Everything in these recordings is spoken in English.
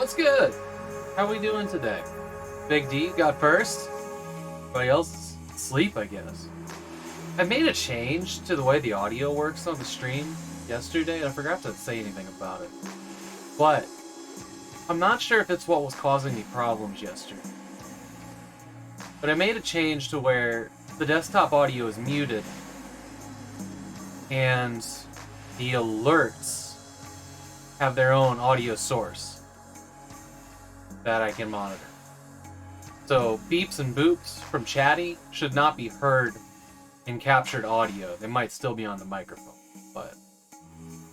What's good? How we doing today? Big D got first. Everybody else is asleep, I guess. I made a change to the way the audio works on the stream yesterday, and I forgot to say anything about it. But I'm not sure if it's what was causing me problems yesterday. But I made a change to where the desktop audio is muted, and the alerts have their own audio source that I can monitor. So beeps and boops from chatty should not be heard in captured audio. They might still be on the microphone, but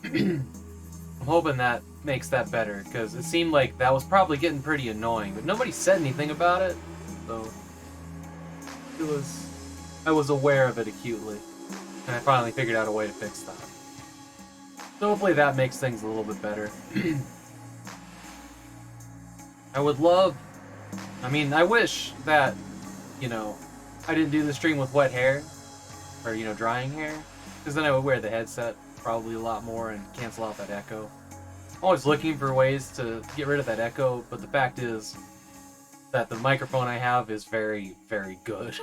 I'm hoping that makes that better, because it seemed like that was probably getting pretty annoying, but nobody said anything about it, so I was aware of it acutely, and I finally figured out a way to fix that. So hopefully that makes things a little bit better. I wish that, I didn't do the stream with wet hair, or, drying hair, because then I would wear the headset probably a lot more and cancel out that echo. I'm always looking for ways to get rid of that echo, but the fact is that the microphone I have is very, very good.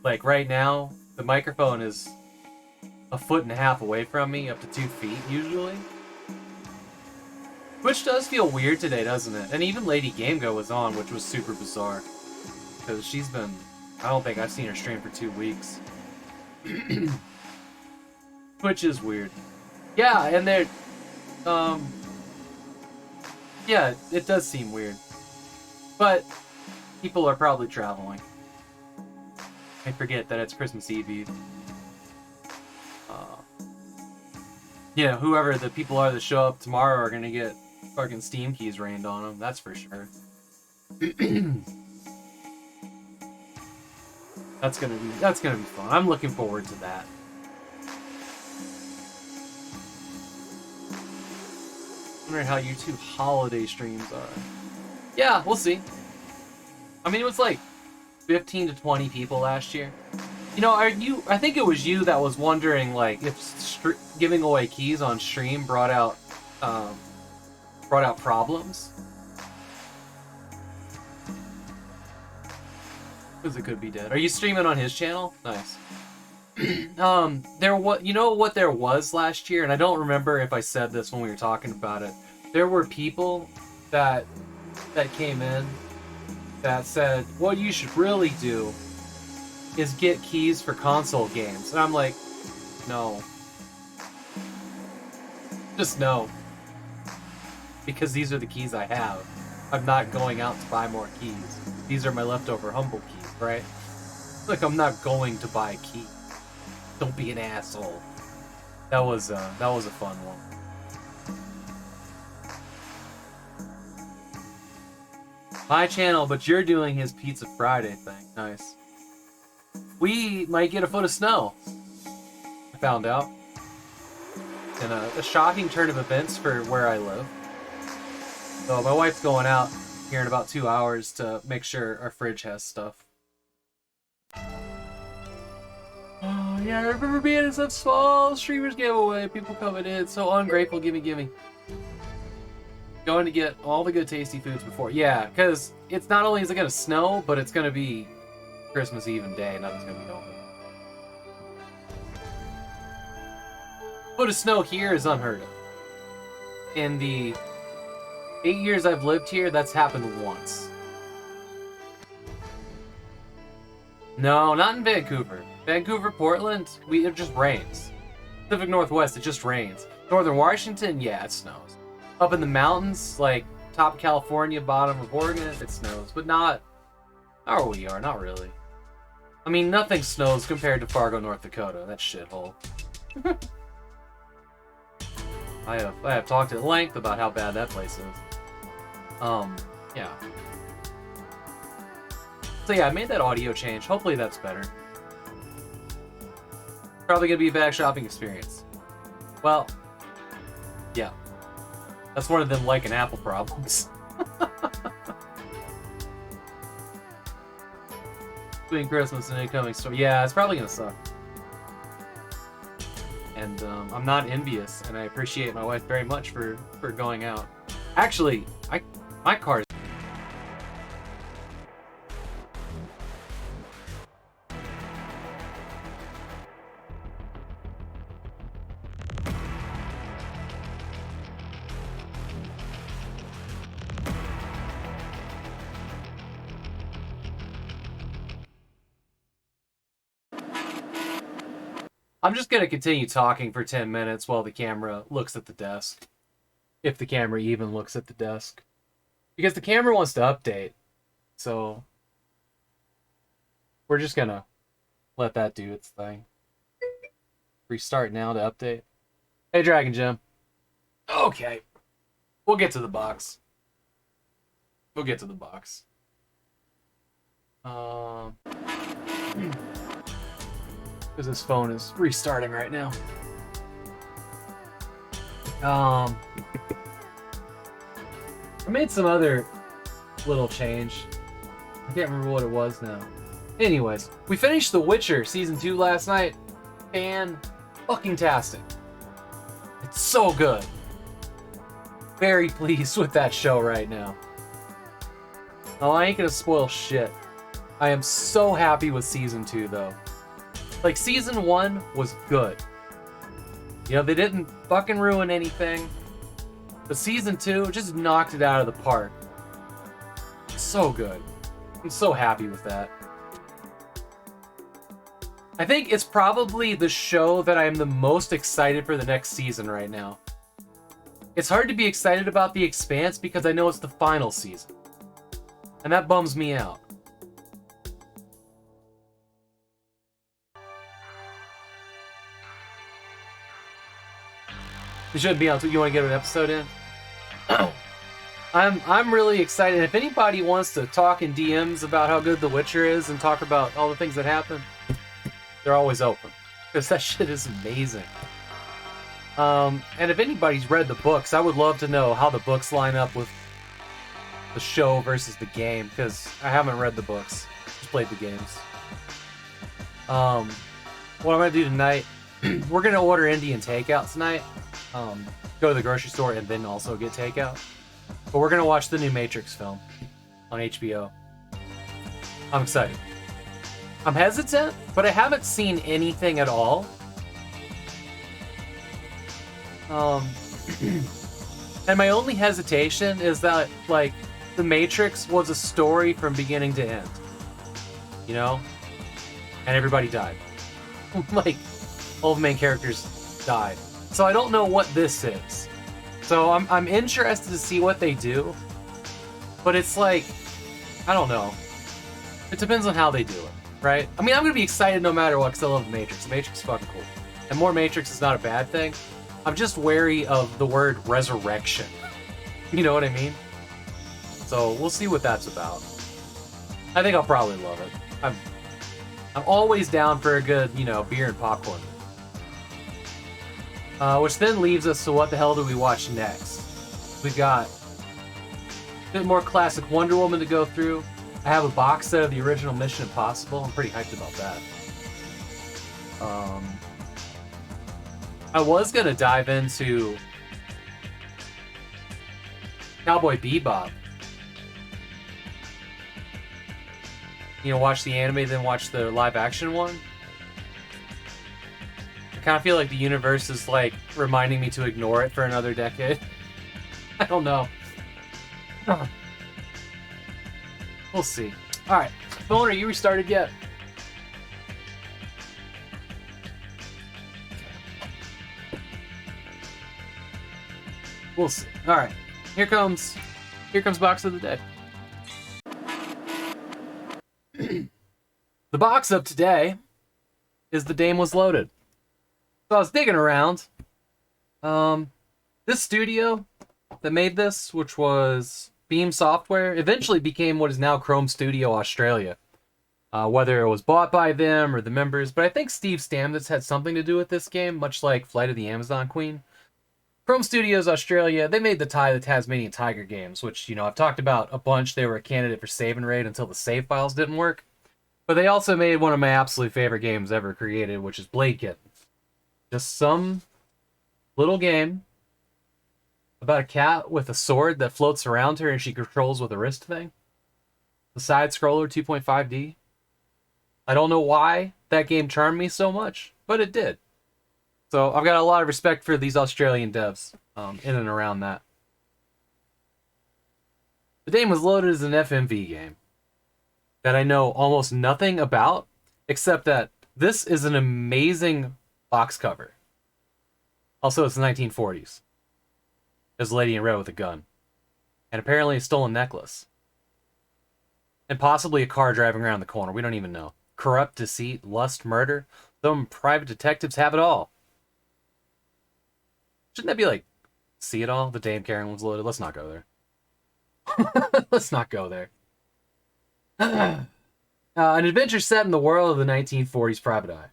Like right now, the microphone is 1.5 feet away from me, up to 2 feet usually. Which does feel weird today, doesn't it? And even Lady GameGo was on, which was super bizarre. Because she's been... I don't think I've seen her stream for 2 weeks. Which is weird. Yeah, and they're... yeah, it does seem weird. But people are probably traveling. I forget that it's Christmas Eve. Whoever the people are that show up tomorrow are gonna get fucking Steam keys rained on them, that's for sure. That's gonna be fun. I'm looking forward to that. Wondering how your 2 holiday streams are. Yeah, we'll see. I mean, it was like 15 to 20 people last year. I think it was you that was wondering, like, if giving away keys on stream brought out problems. Because it could be dead. Are you streaming on his channel? Nice. There was last year, and I don't remember if I said this when we were talking about it. There were people that came in that said, what you should really do is get keys for console games. And I'm like, no. Just no. Because these are the keys I have. I'm not going out to buy more keys. These are my leftover humble keys, right? Like, I'm not going to buy a key. Don't be an asshole. That was a fun one. My channel, but you're doing his Pizza Friday thing. Nice. We might get a foot of snow. I found out. In a shocking turn of events for where I live. So my wife's going out here in about 2 hours to make sure our fridge has stuff. Oh yeah, I remember being in some small streamers giveaway. People coming in, so ungrateful. Gimme. Going to get all the good tasty foods before. Yeah, because it's not only is it gonna snow, but it's gonna be Christmas Eve and day. Nothing's gonna be open. Foot of snow here is unheard of. In the 8 years I've lived here, that's happened once. No, not in Vancouver. Vancouver, Portland, it just rains. Pacific Northwest, it just rains. Northern Washington, yeah, it snows. Up in the mountains, like top of California, bottom of Oregon, it snows. But not where we are, not really. I mean, nothing snows compared to Fargo, North Dakota. That shithole. I have talked at length about how bad that place is. Yeah. So yeah, I made that audio change. Hopefully that's better. Probably gonna be a bad shopping experience. Well, yeah. That's one of them like an Apple problems. Between Christmas and incoming store. Yeah, it's probably gonna suck. And I'm not envious, and I appreciate my wife very much for going out. Actually, my car is... I'm just gonna continue talking for 10 minutes while the camera looks at the desk. If the camera even looks at the desk. Because the camera wants to update. So we're just gonna let that do its thing. Restart now to update. Hey, Dragon Jim. Okay. We'll get to the box. We'll get to the box. Because this phone is restarting right now. I made some other little change. I can't remember what it was now. Anyways, we finished The Witcher Season 2 last night. Fan-fucking-tastic. It's so good. Very pleased with that show right now. Oh, I ain't gonna spoil shit. I am so happy with Season 2, though. Like, Season 1 was good. You know, they didn't fucking ruin anything. But Season 2 just knocked it out of the park. So good. I'm so happy with that. I think it's probably the show that I am the most excited for the next season right now. It's hard to be excited about The Expanse because I know it's the final season. And that bums me out. We shouldn't be on. You want to get an episode in? I'm really excited. If anybody wants to talk in DMs about how good The Witcher is and talk about all the things that happen, they're always open. Because that shit is amazing. And if anybody's read the books, I would love to know how the books line up with the show versus the game, because I haven't read the books. Just played the games. What I'm going to do tonight, we're going to order Indian takeout tonight. Go to the grocery store and then also get takeout. But we're going to watch the new Matrix film on HBO. I'm excited. I'm hesitant, but I haven't seen anything at all. And my only hesitation is that, like, the Matrix was a story from beginning to end. You know? And everybody died. Like, all the main characters died. So I don't know what this is. So I'm interested to see what they do. But it's like, I don't know. It depends on how they do it, right? I mean, I'm going to be excited no matter what, because I love the Matrix. The Matrix is fucking cool. And more Matrix is not a bad thing. I'm just wary of the word resurrection. You know what I mean? So we'll see what that's about. I think I'll probably love it. I'm always down for a good, you know, beer and popcorn. Which then leaves us to what the hell do we watch next? We've got a bit more classic Wonder Woman to go through. I have a box set of the original Mission Impossible. I'm pretty hyped about that. I was going to dive into Cowboy Bebop. You know, watch the anime, then watch the live-action one. I kind of feel like the universe is, like, reminding me to ignore it for another decade. I don't know. We'll see. Alright. Phone, are you restarted yet? We'll see. Alright. Here comes box of the day. The box of today is The Dame Was Loaded. So I was digging around. This studio that made this, which was Beam Software, eventually became what is now Chrome Studio Australia. Whether it was bought by them or the members, but I think Steve Stamnitz had something to do with this game, much like Flight of the Amazon Queen. Chrome Studios Australia, they made the Tasmanian Tiger games, which, you know, I've talked about a bunch. They were a candidate for Save and Raid until the save files didn't work. But they also made one of my absolute favorite games ever created, which is Blade Kitten. Just some little game About a cat with a sword that floats around her and she controls with a wrist thing. The side scroller 2.5D. I don't know why that game charmed me so much, but it did. So I've got a lot of respect for these Australian devs in and around that. The game was loaded as an FMV game that I know almost nothing about, except that this is an amazing box cover. Also, it's the 1940s. There's a lady in red with a gun. And apparently a stolen necklace. And possibly a car driving around the corner. We don't even know. Corrupt, deceit, lust, murder. Some private detectives have it all. Shouldn't that be like, see it all? The damn Karen was loaded. Let's not go there. Let's not go there. An adventure set in the world of the 1940s private eye.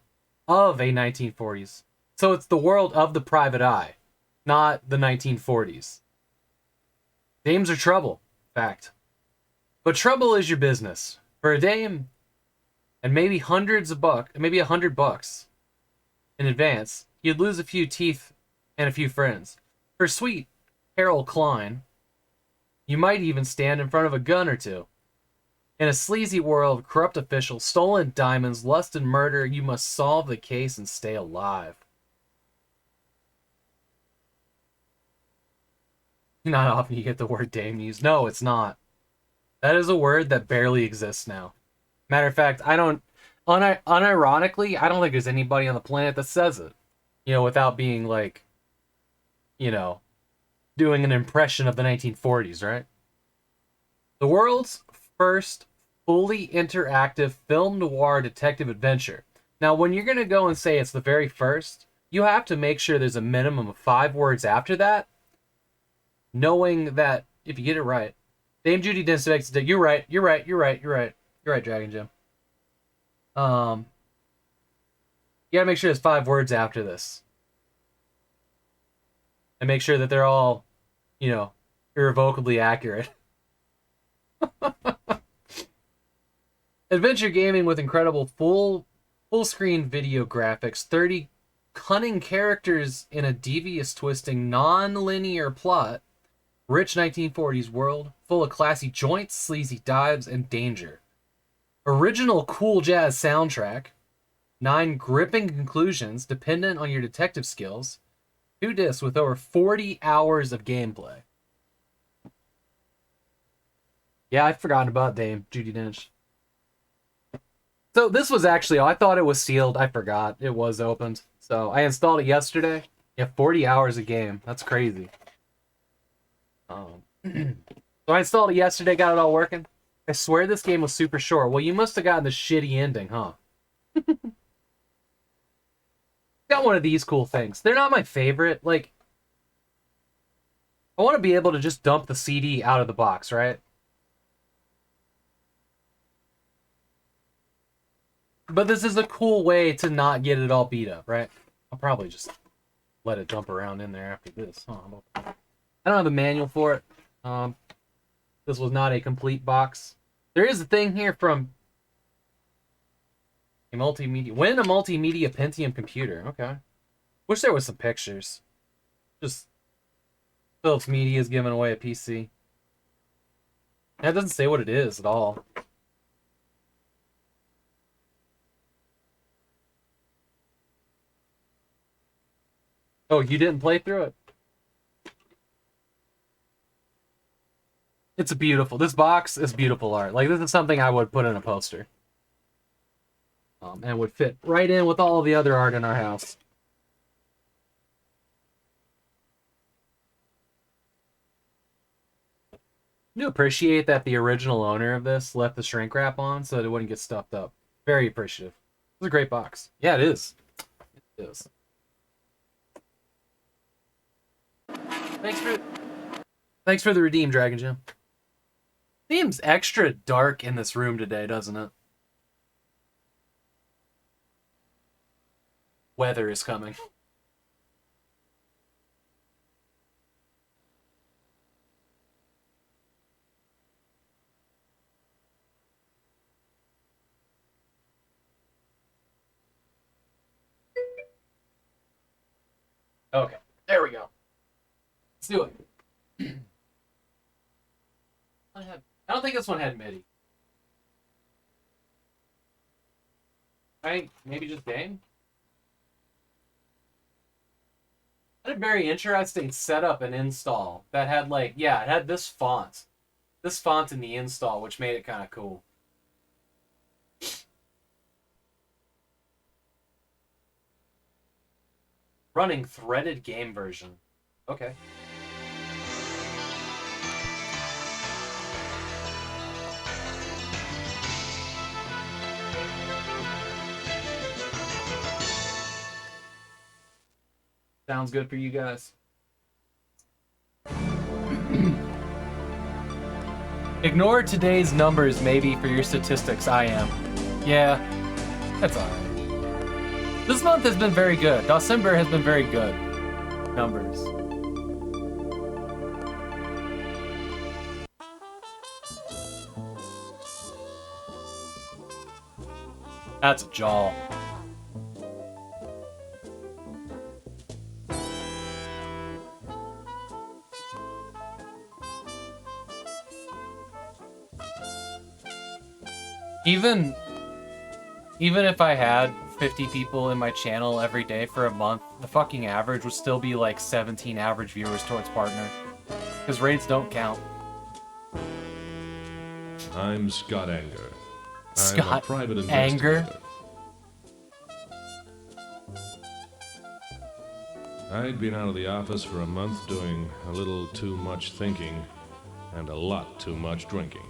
Of a 1940s. So it's the world of the private eye, not the 1940s. Dames are trouble. Fact. But trouble is your business. For a dame, and maybe maybe $100 in advance, you'd lose a few teeth and a few friends. For sweet Harold Klein, you might even stand in front of a gun or two. In a sleazy world of corrupt officials, stolen diamonds, lust, and murder, you must solve the case and stay alive. Not often you get the word dame used. No, it's not. That is a word that barely exists now. Matter of fact, unironically, I don't think there's anybody on the planet that says it. You know, without being like, you know, doing an impression of the 1940s, right? The world's first fully interactive film noir detective adventure. Now, when you're going to go and say it's the very first, you have to make sure there's a minimum of 5 words after that, knowing that if you get it right, Dame Judi Dench, you're right, Dragon Gem. You gotta make sure there's 5 words after this. And make sure that they're all, you know, irrevocably accurate. Adventure gaming with incredible full screen video graphics, 30 cunning characters in a devious, twisting, non-linear plot, rich 1940s world, full of classy joints, sleazy dives, and danger. Original cool jazz soundtrack, 9 gripping conclusions dependent on your detective skills, 2 discs with over 40 hours of gameplay. Yeah, I'd forgotten about Dame Judi Dench. So this was actually, I thought it was sealed. I forgot it was opened. So I installed it yesterday. Yeah, 40 hours a game. That's crazy. So I installed it yesterday, got it all working. I swear this game was super short. Well, you must have gotten the shitty ending, huh? Got one of these cool things. They're not my favorite. Like, I want to be able to just dump the CD out of the box, right? But this is a cool way to not get it all beat up, right? I'll probably just let it dump around in there after this. Oh, I don't have a manual for it. This was not a complete box. There is a thing here from a multimedia. Win a multimedia Pentium computer. Okay. Wish there was some pictures. Just Philips Media is giving away a PC. That doesn't say what it is at all. Oh, you didn't play through it? It's beautiful. This box is beautiful art. Like, this is something I would put in a poster. And would fit right in with all the other art in our house. I do appreciate that the original owner of this left the shrink wrap on so that it wouldn't get stuffed up. Very appreciative. It's a great box. Yeah, it is. It is. Thanks for the redeem, Dragon Gem. Seems extra dark in this room today, doesn't it? Weather is coming. Okay, there we go. Let's do it. one had... I don't think this one had MIDI. I think maybe just game. I had a very interesting setup and install that had like, yeah, it had this font. This font in the install, which made it kind of cool. Running threaded game version. Okay. Sounds good for you guys. Ignore today's numbers, maybe, for your statistics. I am. Yeah, that's alright. This month has been very good. DOSEMBER has been very good. Numbers. That's a jaw. Even if I had 50 people in my channel every day for a month, the fucking average would still be like 17 average viewers towards partner. Because raids don't count. I'm Scott Anger. Scott I'm a private Anger? investigator. I'd been out of the office for a month doing a little too much thinking and a lot too much drinking.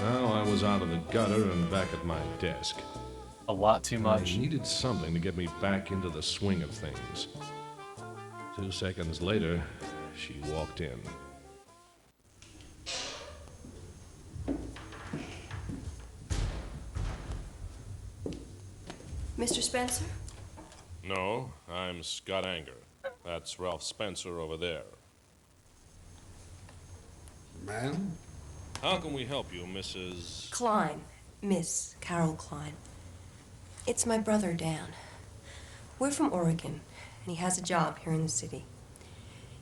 Now I was out of the gutter and back at my desk. A lot too much. I needed something to get me back into the swing of things. 2 seconds later, she walked in. Mr. Spencer? No, I'm Scott Anger. That's Ralph Spencer over there. Ma'am? How can we help you, Mrs. Klein. Miss Carol Klein. It's my brother, Dan. We're from Oregon, and he has a job here in the city.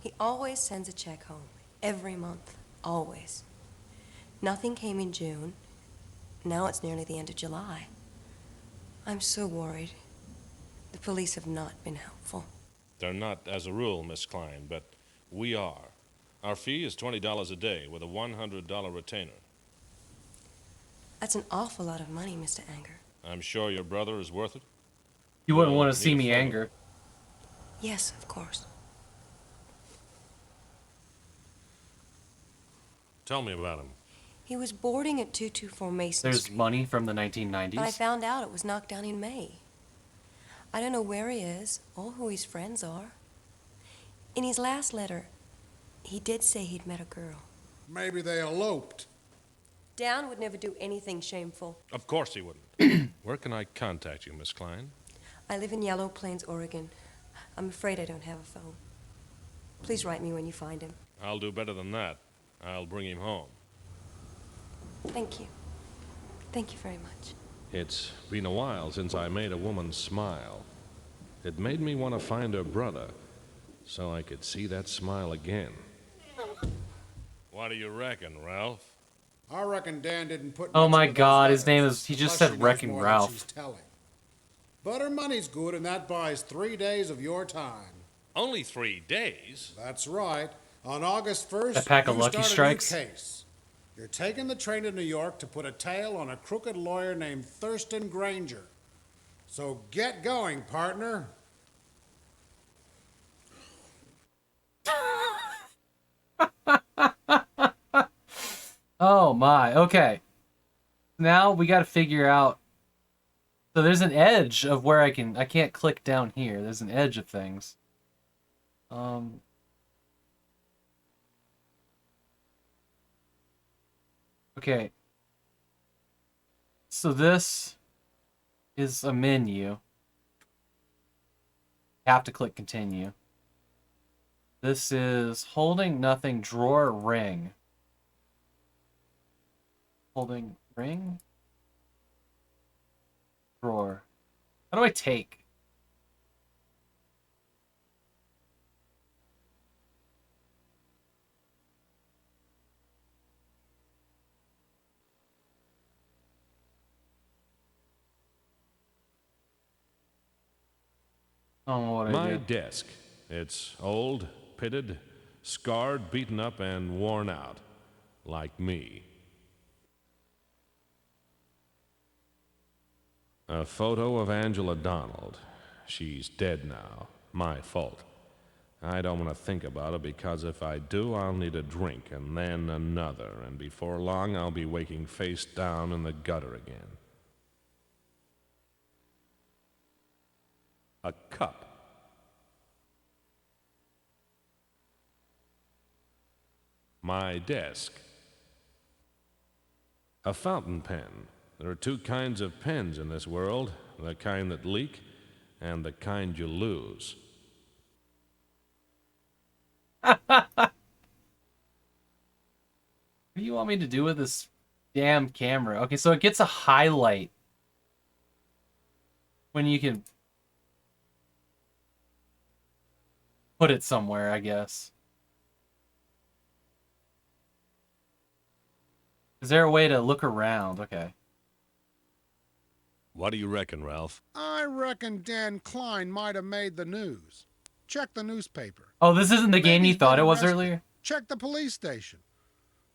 He always sends a check home, every month, always. Nothing came in June. Now it's nearly the end of July. I'm so worried. The police have not been helpful. They're not as a rule, Miss Klein, but we are. Our fee is $20 a day with a $100 retainer. That's an awful lot of money, Mr. Anger. I'm sure your brother is worth it. You wouldn't Well, want to see need a me photo. anger. Yes, of course. Tell me about him. He was boarding at 224 Mason There's Street. money from the But I 1990s. found out it was knocked down in May. I don't know where he is or who his friends are. In his last letter, he did say he'd met a girl. Maybe they eloped. Dan would never do anything shameful. Of course he wouldn't. Where can I contact you, Miss Klein? I live in Yellow Plains, Oregon. I'm afraid I don't have a phone. Please write me when you find him. I'll do better than that. I'll bring him home. Thank you. Thank you very much. It's been a while since I made a woman smile. It made me want to find her brother so I could see that smile again. What do you reckon, Ralph? I reckon Dan didn't put. Oh much my into those God, his letters, name is- he just plus said she knows Wrecking more than Ralph. she's telling. But her money's good, and that buys 3 days of your time. Only 3 days? That's right. On August 1st, A pack of you Lucky start Strikes? a new case. You're taking the train to New York to put a tail on a crooked lawyer named Thurston Granger. So get going, partner. Oh my, okay. Now we gotta figure out. So there's an edge of where I can't click down here. There's an edge of things. Okay. So this is a menu. Have to click continue. This is holding nothing, drawer, ring. Holding ring? Drawer. How do I take? I don't know what I My did. desk. It's old, pitted, scarred, beaten up, and worn out. Like me. A photo of Angela Donald. She's dead now. My fault. I don't want to think about it because if I do, I'll need a drink and then another, and before long I'll be waking face down in the gutter again. A cup. My desk. A fountain pen. There are two kinds of pens in this world, the kind that leak and the kind you lose. What do you want me to do with this damn camera? Okay, so it gets a highlight when you can put it somewhere, I guess. Is there a way to look around? Okay. What do you reckon, Ralph? I reckon Dan Klein might have made the news. Check the newspaper. Oh, this isn't the game Maybe you he's thought been it was arrested. earlier? Check the police station.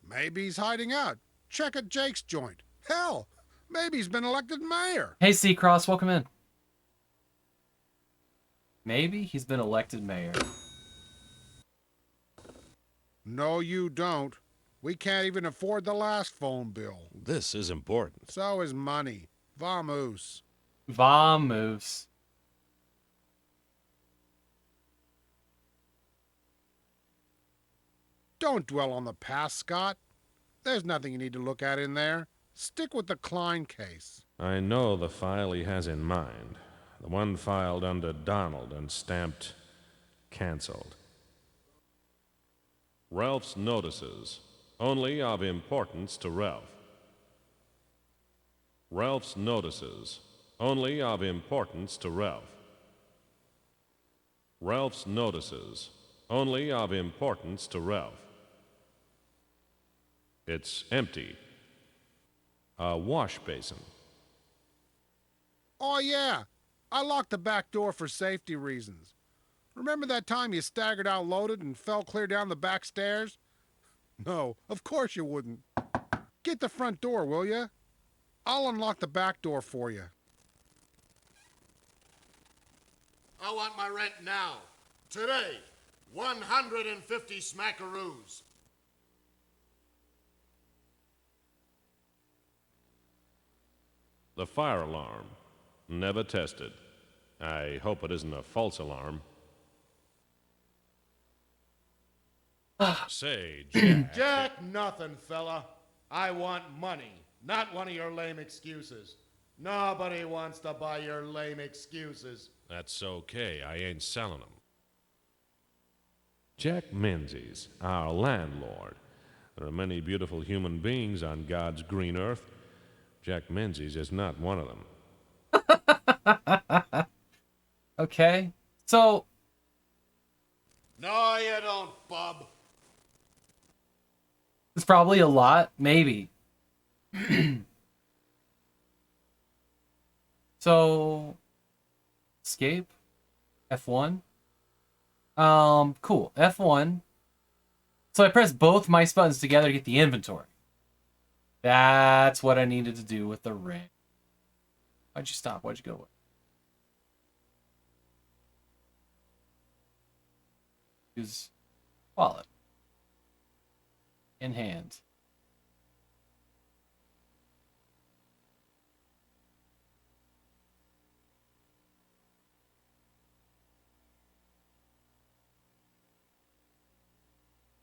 Maybe he's hiding out. Check at Jake's joint. Hell, maybe he's been elected mayor. Hey, Seacross, welcome in. Maybe he's been elected mayor. No, you don't. We can't even afford the last phone bill. This is important. So is money. Vamos. Vamos. Don't dwell on the past, Scott. There's nothing you need to look at in there. Stick with the Klein case. I know the file he has in mind. The one filed under Donald and stamped canceled. Ralph's notices. Only of importance to Ralph. Ralph's notices. Only of importance to Ralph. Ralph's notices. Only of importance to Ralph. It's empty. A wash basin. Oh, yeah. I locked the back door for safety reasons. Remember that time you staggered out loaded and fell clear down the back stairs? No, of course you wouldn't. Get the front door, will you? I'll unlock the back door for you. I want my rent now. Today. 150 smackaroos. The fire alarm. Never tested. I hope it isn't a false alarm. Say, Jack. Jack nothing, fella. I want money, not one of your lame excuses. Nobody wants to buy your lame excuses. That's okay. I ain't selling them. Jack Menzies, our landlord. There are many beautiful human beings on God's green earth. Jack Menzies is not one of them. Okay. So, No, you don't, bub. it's probably a lot. Maybe. So, escape. F1. Cool. F1. So I press both mice buttons together to get the inventory. That's what I needed to do with the ring. Why'd you stop? Why'd you go away? Use wallet. In hand.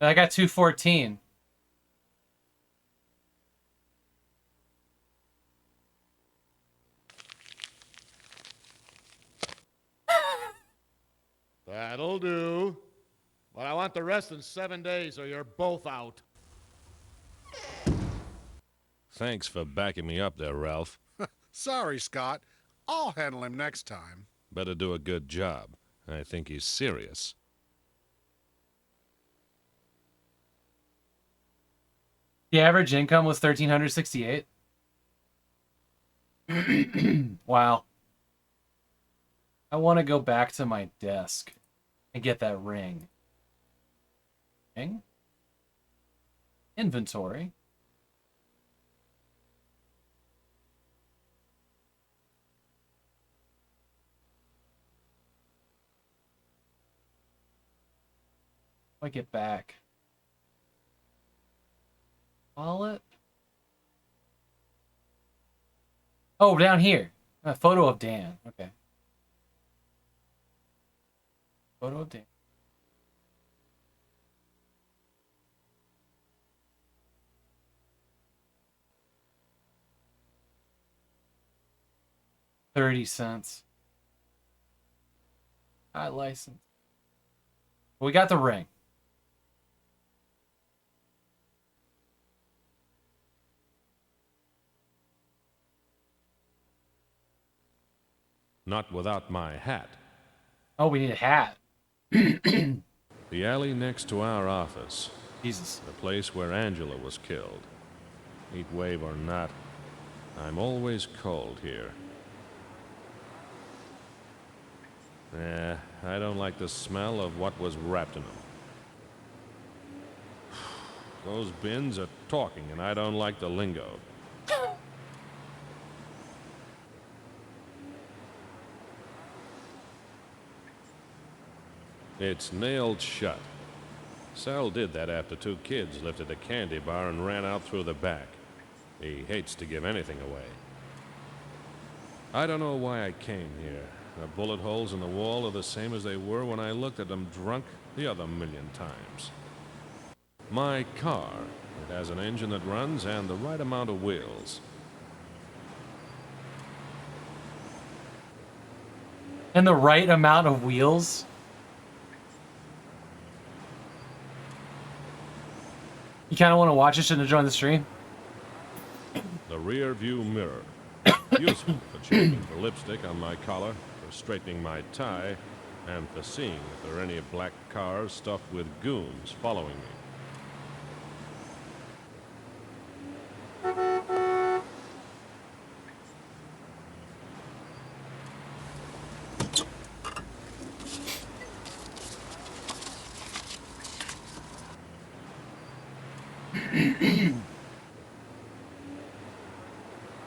I got 214. That'll do. But I want the rest in 7 days or you're both out. Thanks for backing me up there, Ralph. Sorry, Scott. I'll handle him next time. Better do a good job. I think he's serious. The average income was 1,368. Wow. I want to go back to my desk and get that ring. Ring? Inventory. I get back. Wallet. Oh, down here. A photo of Dan. Okay. Photo of Dan. $0.30. License. We got the ring. Not without my hat. Oh, we need a hat. The alley next to our office. Jesus. The place where Angela was killed. Heat wave or not, I'm always cold here. I don't like the smell of what was wrapped in them. Those bins are talking, and I don't like the lingo. It's nailed shut. Sal did that after 2 kids lifted a candy bar and ran out through the back. He hates to give anything away. I don't know why I came here. The bullet holes in the wall are the same as they were when I looked at them drunk the other million times. My car, it has an engine that runs and the right amount of wheels. And the right amount of wheels? You kind of want to watch it, shouldn't have joined the stream? The rear view mirror. Useful for changing the lipstick on my collar, for straightening my tie, and for seeing if there are any black cars stuffed with goons following me.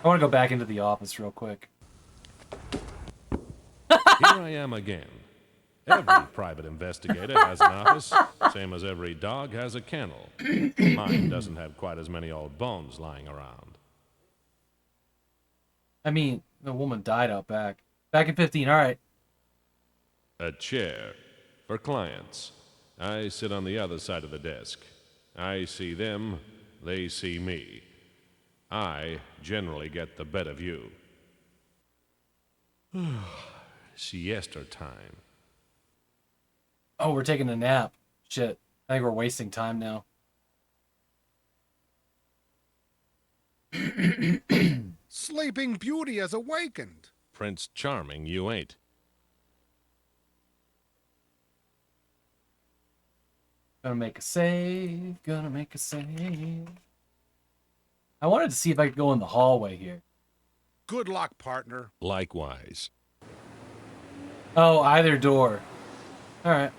I want to go back into the office real quick. Here I am again. Every private investigator has an office, same as every dog has a kennel. Mine doesn't have quite as many old bones lying around. I mean, the woman died out back. Back in 15, alright. A chair for clients. I sit on the other side of the desk. I see them, they see me. I generally get the better view. Siesta time. Oh, we're taking a nap. Shit. I think we're wasting time now. Sleeping Beauty has awakened. Prince Charming, you ain't. Gonna make a save. Gonna make a save. I wanted to see if I could go in the hallway here. Good luck, partner. Likewise. Oh, either door. Alright.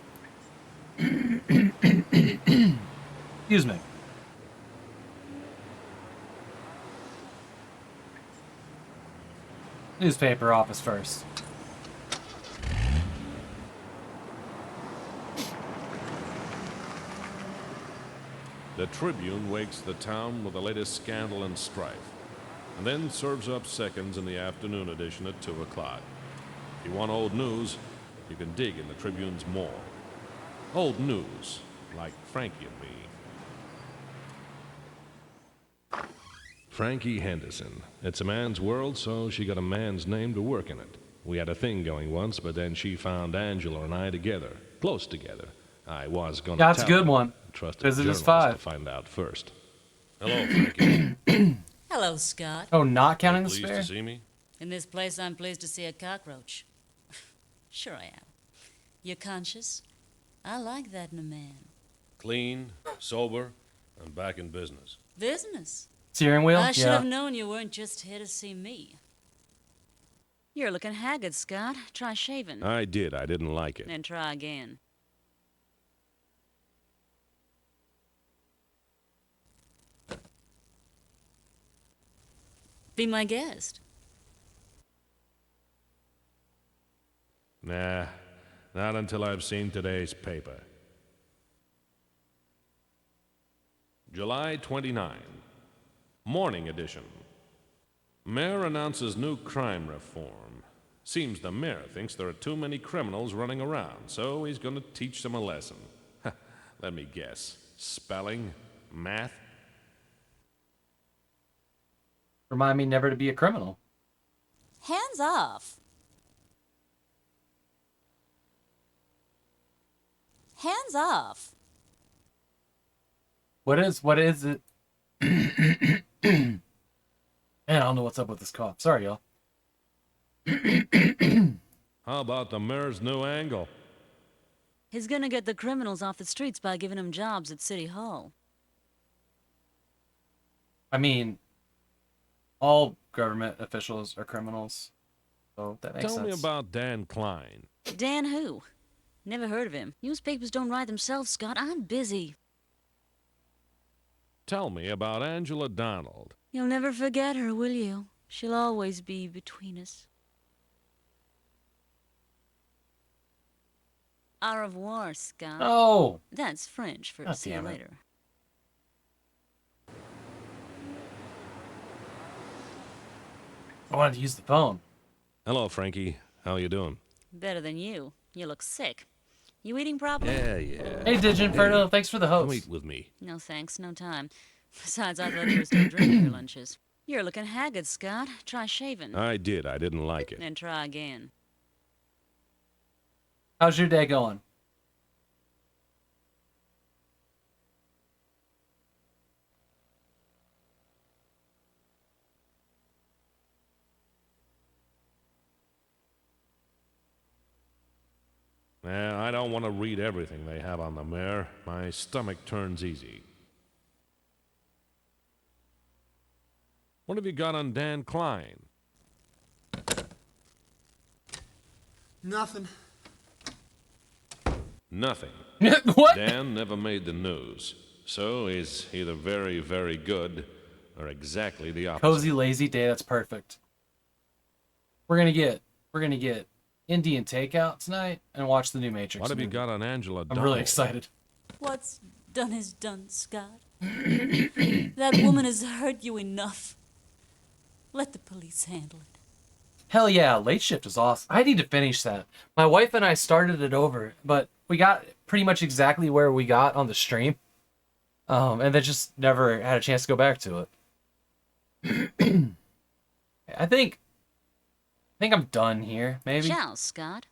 Excuse me. Newspaper office first. The Tribune wakes the town with the latest scandal and strife, and then serves up seconds in the afternoon edition at 2 o'clock. If you want old news, you can dig in the Tribune's more. Old news, like Frankie and me. Frankie Henderson. It's a man's world, so she got a man's name to work in it. We had a thing going once, but then she found Angela and I together, close together. I was going to Yeah, that's a good one. Trusted Visit is journalist 5. to find out first. Hello, Frankie. Hello, Scott. Oh, not counting the Pleased spare? to see me? In this place, I'm pleased to see a cockroach. Sure I am. You're conscious? I like that in a man. Clean, sober, and back in business. Business? Steering wheel? I should Yeah. have known you weren't just here to see me. You're looking haggard, Scott. Try shaving. I did. I didn't like it. Then try again. Be my guest. Nah, not until I've seen today's paper. July 29. Morning edition. Mayor announces new crime reform. Seems the mayor thinks there are too many criminals running around, so he's going to teach them a lesson. Let me guess. Spelling? Math? Remind me never to be a criminal. Hands off. Hands off. What is it? Man, I don't know what's up with this cough. Sorry, y'all. How about the mayor's new angle? He's gonna get the criminals off the streets by giving them jobs at City Hall. I mean, all government officials are criminals, so that makes sense. Tell me about Dan Klein. Dan who? Never heard of him. Newspapers don't write themselves, Scott. I'm busy. Tell me about Angela Donald. You'll never forget her, will you? She'll always be between us. Au revoir, Scott. Oh, That's French for God see you damn it. later. I wanted to use the phone. Hello, Frankie. How you doing? Better than you. You look sick. You eating properly? Yeah. Hey, Diginferno, thanks for the Come host. eat with me. No thanks, no time. Besides, I thought you were still drinking your lunches. You're looking haggard, Scott. Try shaving. I did. I didn't like it. Then try again. How's your day going? I don't want to read everything they have on the mayor. My stomach turns easy. What have you got on Dan Klein? Nothing. Nothing. What? Dan never made the news. So he's either very, very good or exactly the opposite. Cozy, lazy day. That's perfect. We're gonna get Indian takeout tonight and watch the new Matrix. What have you movie. got on Angela I'm Donald? really excited. What's done is done, Scott. That woman has hurt you enough. Let the police handle it. Hell yeah, Late Shift is awesome. I need to finish that. My wife and I started it over, but we got pretty much exactly where we got on the stream. And then just never had a chance to go back to it. I think I'm done here, maybe. Ciao, Scott.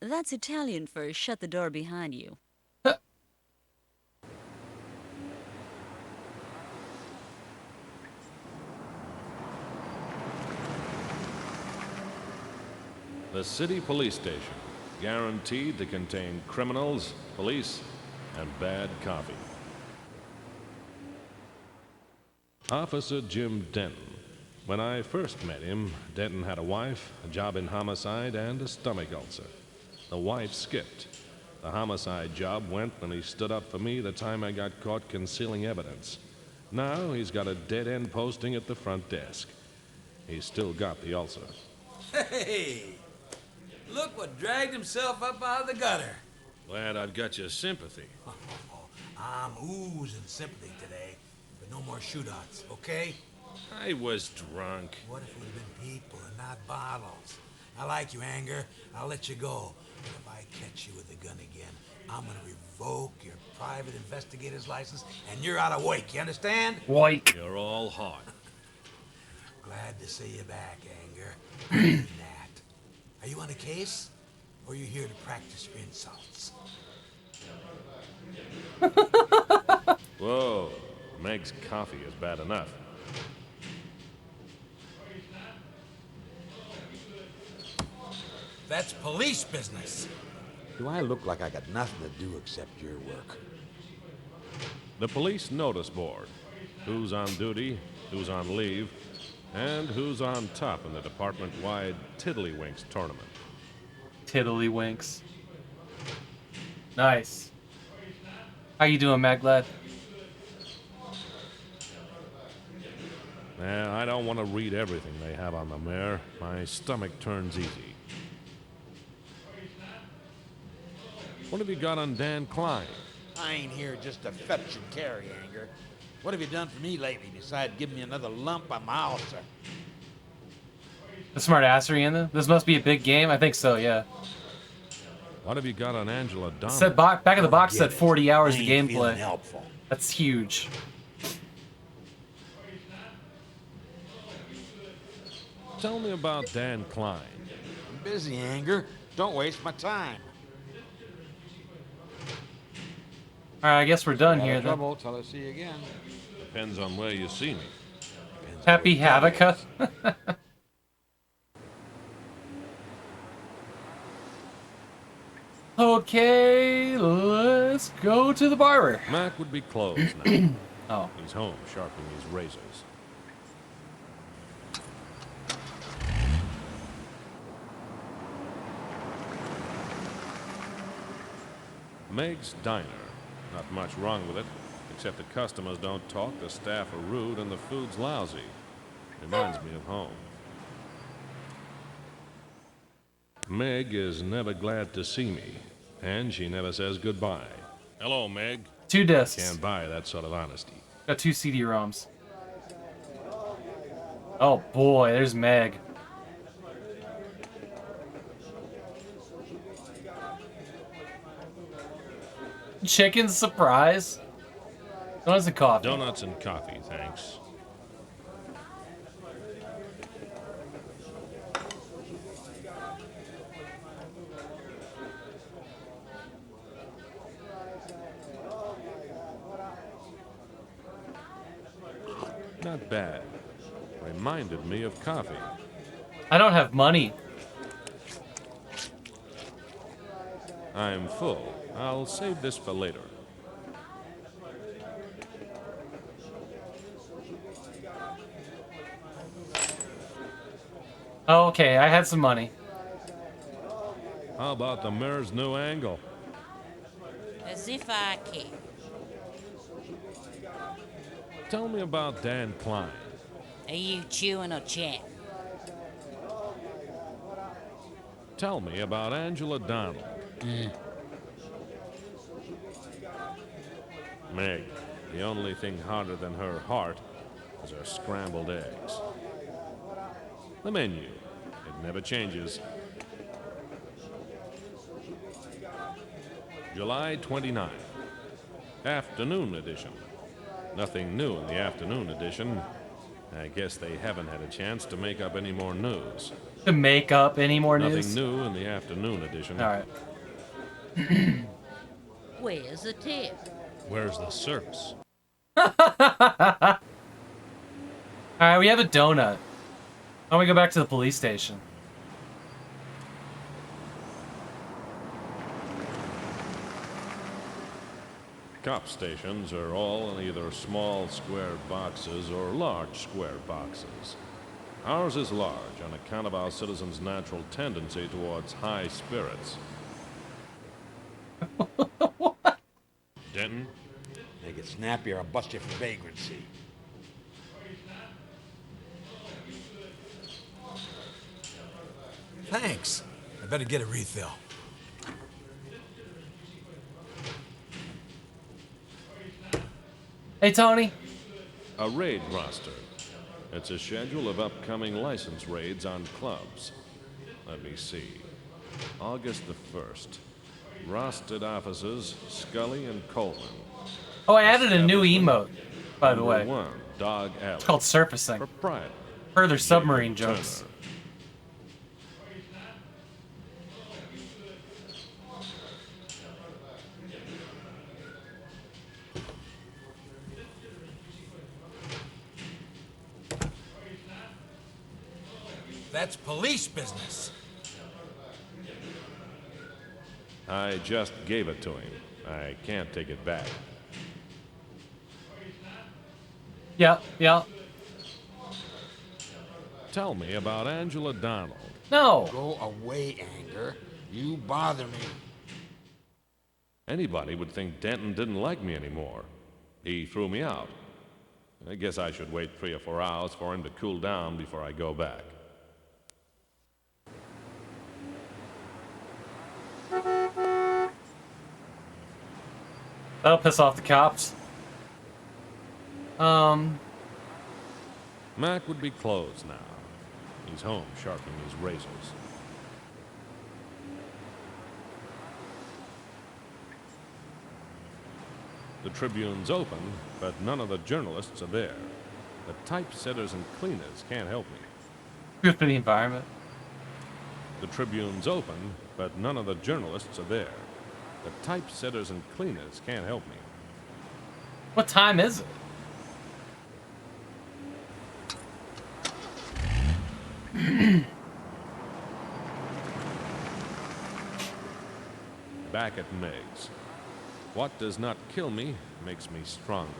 That's Italian for shut the door behind you. The city police station, guaranteed to contain criminals, police, and bad coffee. Officer Jim Denton. When I first met him, Denton had a wife, a job in homicide, and a stomach ulcer. The wife skipped. The homicide job went when he stood up for me the time I got caught concealing evidence. Now he's got a dead-end posting at the front desk. He's still got the ulcer. Hey! Look what dragged himself up out of the gutter. Glad I've got your sympathy. I'm oozing sympathy today, but no more shootouts, okay? I was drunk. What if it would have been people and not bottles? I like you, Anger. I'll let you go. But if I catch you with a gun again, I'm gonna revoke your private investigator's license, and you're out of work, you understand? White. You're all hot. Glad to see you back, Anger. I mean that. Are you on a case, or are you here to practice your insults? Whoa, Meg's coffee is bad enough. That's police business. Do I look like I got nothing to do except your work? The police notice board. Who's on duty, who's on leave, And who's on top in the department-wide Tiddlywinks tournament? Tiddlywinks. Nice. How you doing, Maglad? I don't want to read everything they have on the mare. My stomach turns easy. What have you got on Dan Klein? I ain't here just to fetch and carry, Anger. What have you done for me lately besides giving me another lump on my ulcer? The smart assery in there? This must be a big game? I think so, yeah. What have you got on Angela Donnelly? Said back of the box said 40 hours of I ain't feeling gameplay. helpful. That's huge. Tell me about Dan Klein. I'm busy, Anger. Don't waste my time. Alright, I guess we're done here then. Trouble till I see you again. Depends on where you see me. Happy Havok. Okay, let's go to the barber. Mac would be closed now. Oh. He's home sharpening his razors. Meg's Diner. Not much wrong with it, except the customers don't talk, the staff are rude, and the food's lousy. Reminds me of home. Meg is never glad to see me, and she never says goodbye. Hello, Meg. 2 discs. Can't buy that sort of honesty. Got 2 CD-ROMs. Oh boy, there's Meg. Chicken surprise. Donuts and coffee. Donuts and coffee, thanks. Not bad. Reminded me of coffee. I don't have money. I'm full. I'll save this for later. Oh, okay, I had some money. How about the mayor's new angle? As if I care. Tell me about Dan Klein. Are you chewing or chatting? Tell me about Angela Donnelly. Meg, the only thing harder than her heart is her scrambled eggs. The menu, it never changes. July 29th, afternoon edition. Nothing new in the afternoon edition. I guess they haven't had a chance to make up any more news. To make up any more Nothing news? new in the afternoon edition. Alright. Where's the tip? Where's the service? Alright, we have a donut. Why don't we go back to the police station? Cop stations are all in either small square boxes or large square boxes. Ours is large on account of our citizens' natural tendency towards high spirits. What? Denton? Make it snappy or I'll bust you for vagrancy. Thanks. I better get a refill. Hey, Tony. A raid roster. It's a schedule of upcoming license raids on clubs. Let me see. August the 1st. Rostered officers, Scully and Coleman. Oh, I added a new emote, by the way. Number 1, Dog Alley. It's called surfacing. Proprietor. Further submarine Turner. jokes. That's police business. I just gave it to him. I can't take it back. Yeah, yeah. tell me about Angela Donald. No. Go away, Anger. You bother me. Anybody would think Denton didn't like me anymore. He threw me out. I guess I should wait 3 or 4 hours for him to cool down before I go back. That'll piss off the cops. Mac would be closed now. He's home sharpening his razors. The Tribune's open, but none of the journalists are there. The typesetters and cleaners can't help me. Good for the environment. The Tribune's open, but none of the journalists are there. The typesetters and cleaners can't help me. What time is it? Back at Meg's. What does not kill me makes me stronger.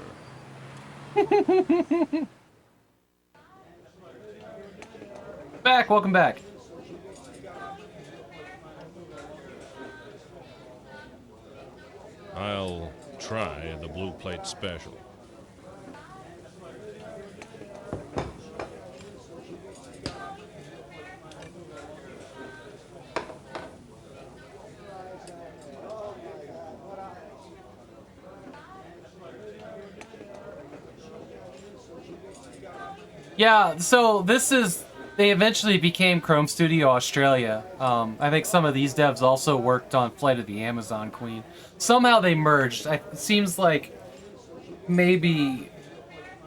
Back, welcome back. I'll try the blue plate special. Yeah, so they eventually became Chrome Studio Australia. I think some of these devs also worked on Flight of the Amazon Queen. Somehow they merged. It seems like maybe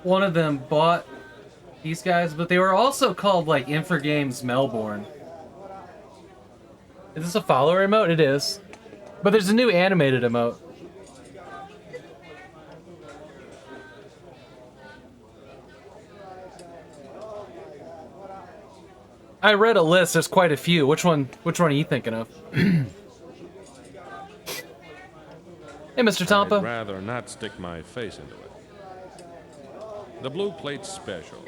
one of them bought these guys, but they were also called like Infogames Melbourne. Is this a follower emote? It is. But there's a new animated emote. I read a list. There's quite a few. Which one are you thinking of? Hey, Mr. Tampa. I'd rather not stick my face into it. The blue plate special.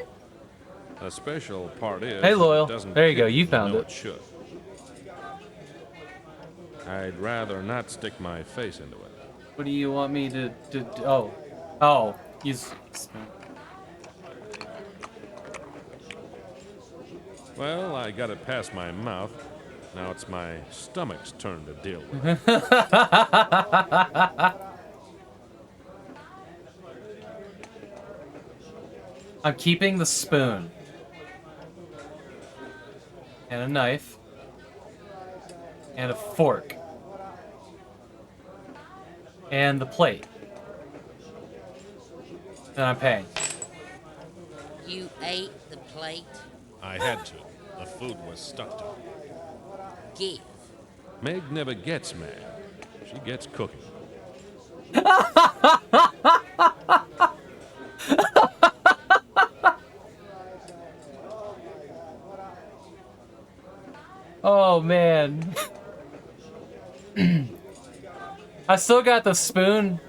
The special part is Hey, Loyal. it doesn't There you go. kill You found though it. It should. I'd rather not stick my face into it. What do you want me to oh, use. Well, I got it past my mouth. Now it's my stomach's turn to deal with. I'm keeping the spoon. And a knife. And a fork. And the plate. And I'm paying. You ate the plate? I had to. The food was stuck to it. Give. Meg never gets mad. She gets cooking. Oh, man. I still got the spoon.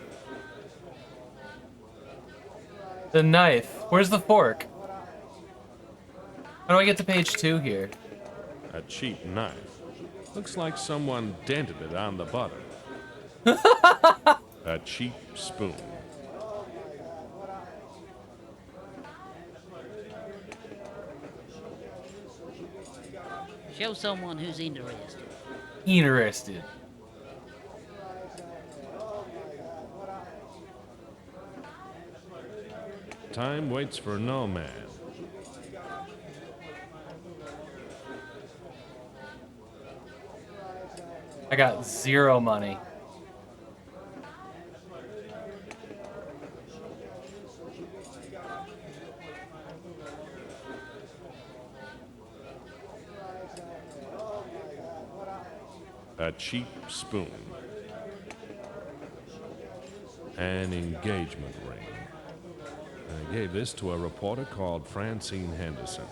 The knife. Where's the fork? How do I get to page 2 here? A cheap knife. Looks like someone dented it on the butter. A cheap spoon. Show someone who's interested. Interested. Time waits for no man. I got 0 money. A cheap spoon. An engagement ring. I gave this to a reporter called Francine Henderson.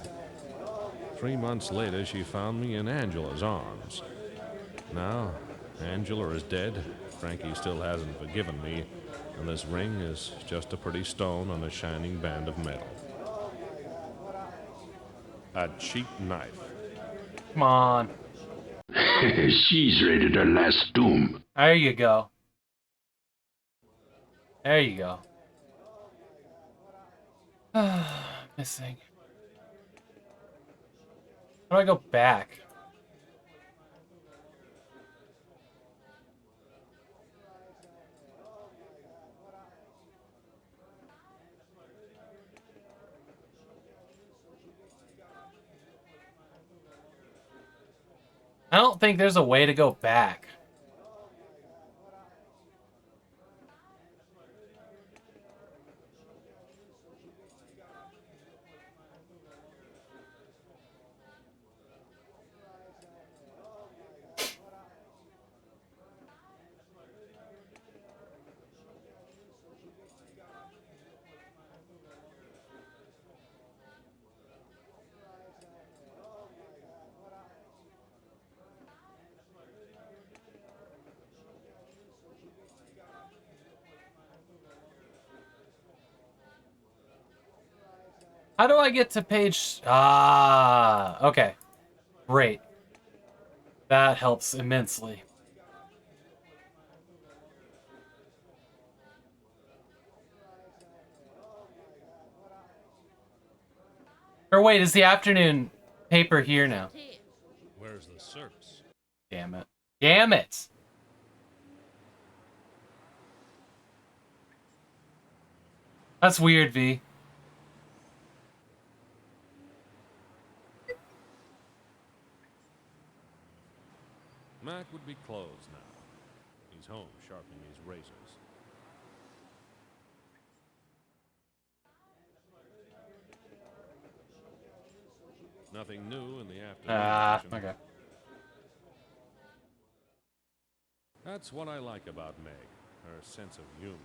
3 months later, she found me in Angela's arms. Now, Angela is dead, Frankie still hasn't forgiven me, and this ring is just a pretty stone on a shining band of metal. A cheap knife. Come on. She's raided her last tomb. There you go. There you go. Missing. How do I go back? I don't think there's a way to go back. How do I get to page... Ah, okay. Great. That helps immensely. Or wait, is the afternoon paper here now? Where's the service? Damn it. Damn it! That's weird, V. Mac would be closed now. He's home sharpening his razors. Nothing new in the afternoon. Ah, section. okay. That's what I like about Meg, her sense of humor.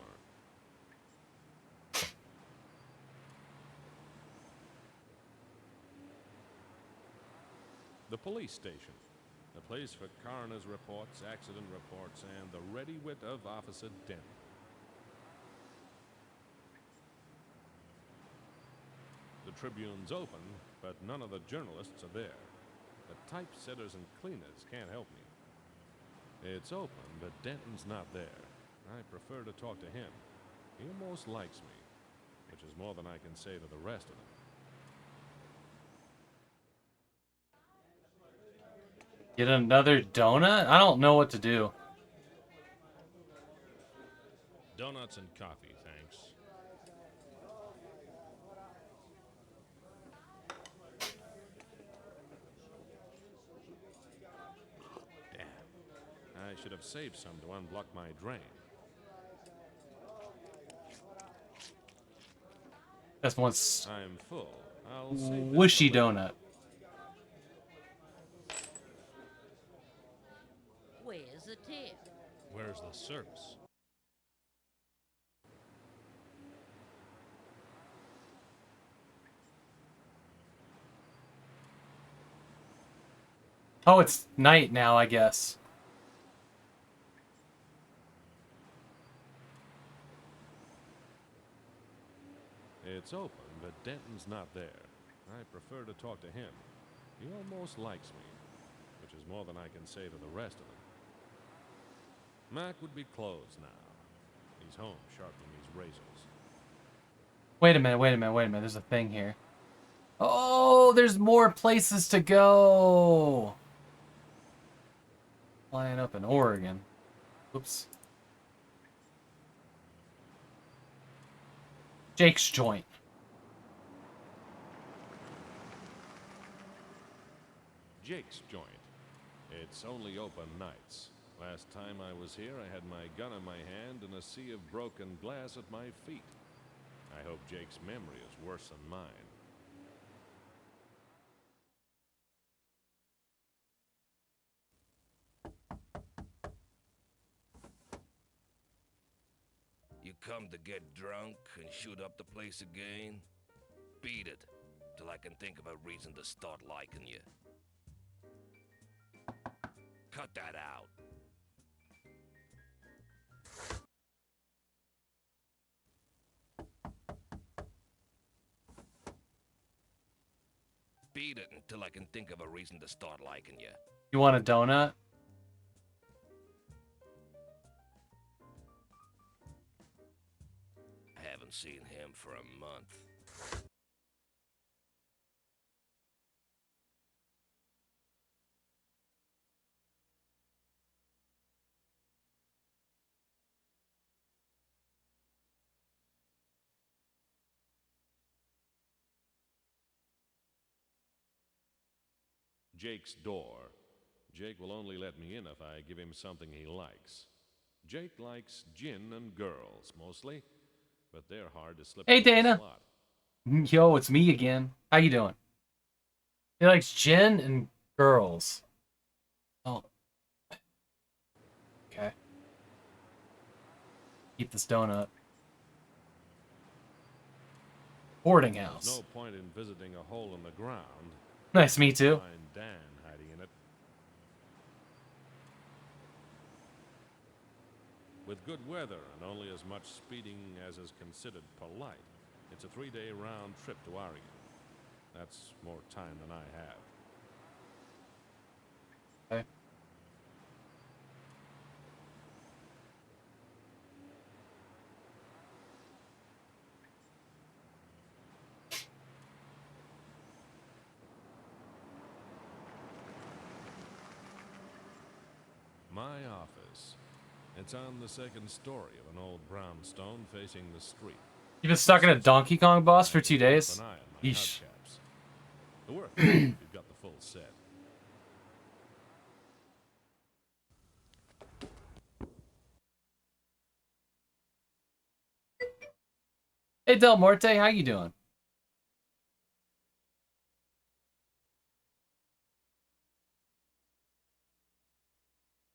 The police station, a place for coroner's reports, accident reports, and the ready wit of Officer Denton. The Tribune's open, but none of the journalists are there. The typesetters and cleaners can't help me. It's open, but Denton's not there. I prefer to talk to him. He almost likes me, which is more than I can say to the rest of them. Get another donut? I don't know what to do. Donuts and coffee, thanks. Damn. I should have saved some to unblock my drain. That's one s- I'm full. I'll save this wishy for later. donut. Where's the tip? Where's the service? Oh, it's night now, I guess. It's open, but Denton's not there. I prefer to talk to him. He almost likes me, which is more than I can say to the rest of them. Mac would be closed now. He's home sharpening his razors. Wait a minute, wait a minute, wait a minute. There's a thing here. Oh, there's more places to go. Flying up in Oregon. Oops. Jake's joint. Jake's joint. It's only open nights. Last time I was here, I had my gun in my hand and a sea of broken glass at my feet. I hope Jake's memory is worse than mine. You come to get drunk and shoot up the place again? Beat it, till I can think of a reason to start liking you. Cut that out. Beat it until I can think of a reason to start liking you. You want a donut? I haven't seen him for a month. Jake's door. Jake will only let me in if I give him something he likes. Jake likes gin and girls, mostly, but they're hard to slip Hey, through the Dana. slot. Yo, it's me again. How you doing? He likes gin and girls. Oh. Okay. Keep this donut. Boarding house. There's no point in visiting a hole in the ground. Nice, me too. Find Dan hiding in it. With good weather and only as much speeding as is considered polite, it's a 3-day round trip to Oregon. That's more time than I have. Okay. My office. It's on the second story of an old brownstone facing the street. You've been stuck in a Donkey Kong boss for 2 days? Keep an eye on my Yeesh. hubcaps. The worth it if you've got the full set. Hey, Del Morte, how you doing?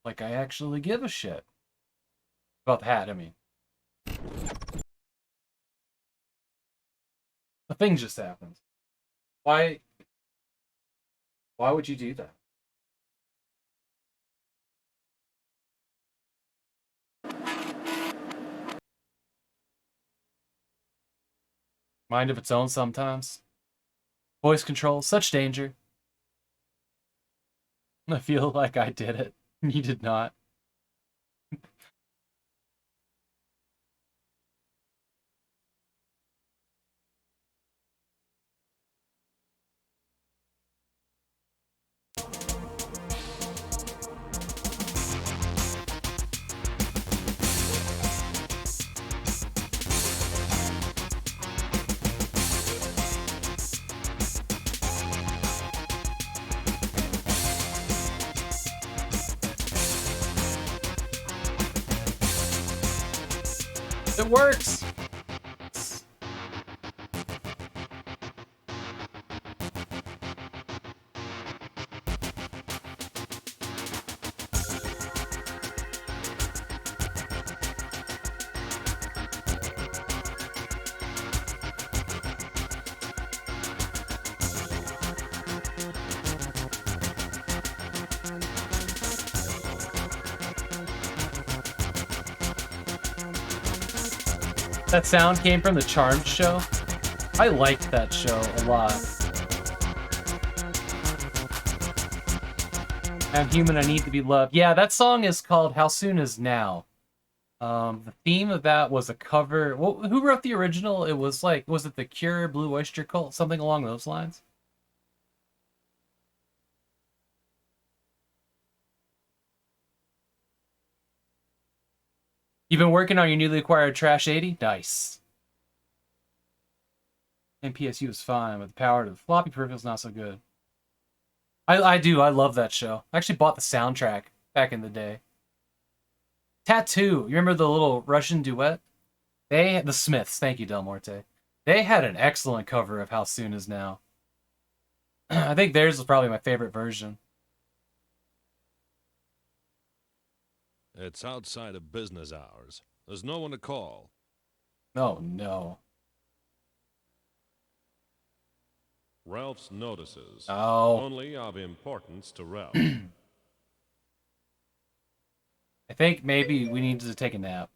Like I actually give a shit. About the hat, I mean. A thing just happened. Why would you do that? Mind of its own sometimes. Voice control, such danger. I feel like I did it. You did not. It works! That sound came from the Charmed show. I liked that show a lot. I'm human, I need to be loved. Yeah, that song is called How Soon Is Now. The theme of that was a cover. Who wrote the original? It was like, was it The Cure, Blue Oyster Cult? Something along those lines? You've been working on your newly acquired Trash 80? Nice. MPSU is fine, but the power to the floppy peripheral is not so good. I do. I love that show. I actually bought the soundtrack back in the day. Tattoo. You remember the little Russian duet? The Smiths. Thank you, Del Morte. They had an excellent cover of How Soon Is Now. I think theirs was probably my favorite version. It's outside of business hours. There's no one to call. Oh, no. Ralph's notices. Oh. Only of importance to Ralph. I think maybe we need to take a nap.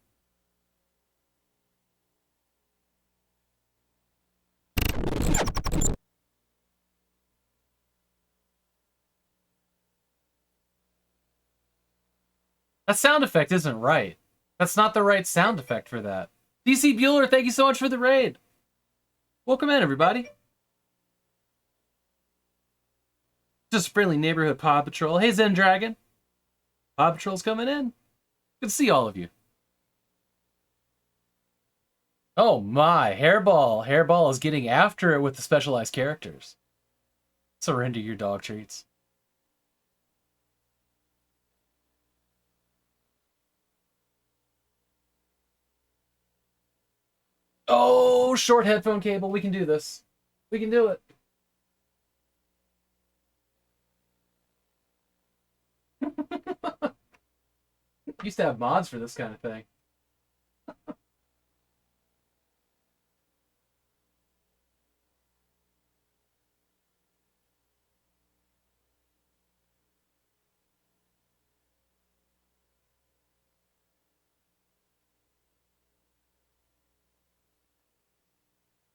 That sound effect isn't right. That's not the right sound effect for that. DC Bueller, thank you so much for the raid. Welcome in, everybody. Just friendly neighborhood Paw Patrol. Hey, Zen Dragon. Paw Patrol's coming in. Good to see all of you. Oh my, Hairball. Hairball is getting after it with the specialized characters. Surrender your dog treats. Oh, short headphone cable. We can do this. We can do it. Used to have mods for this kind of thing.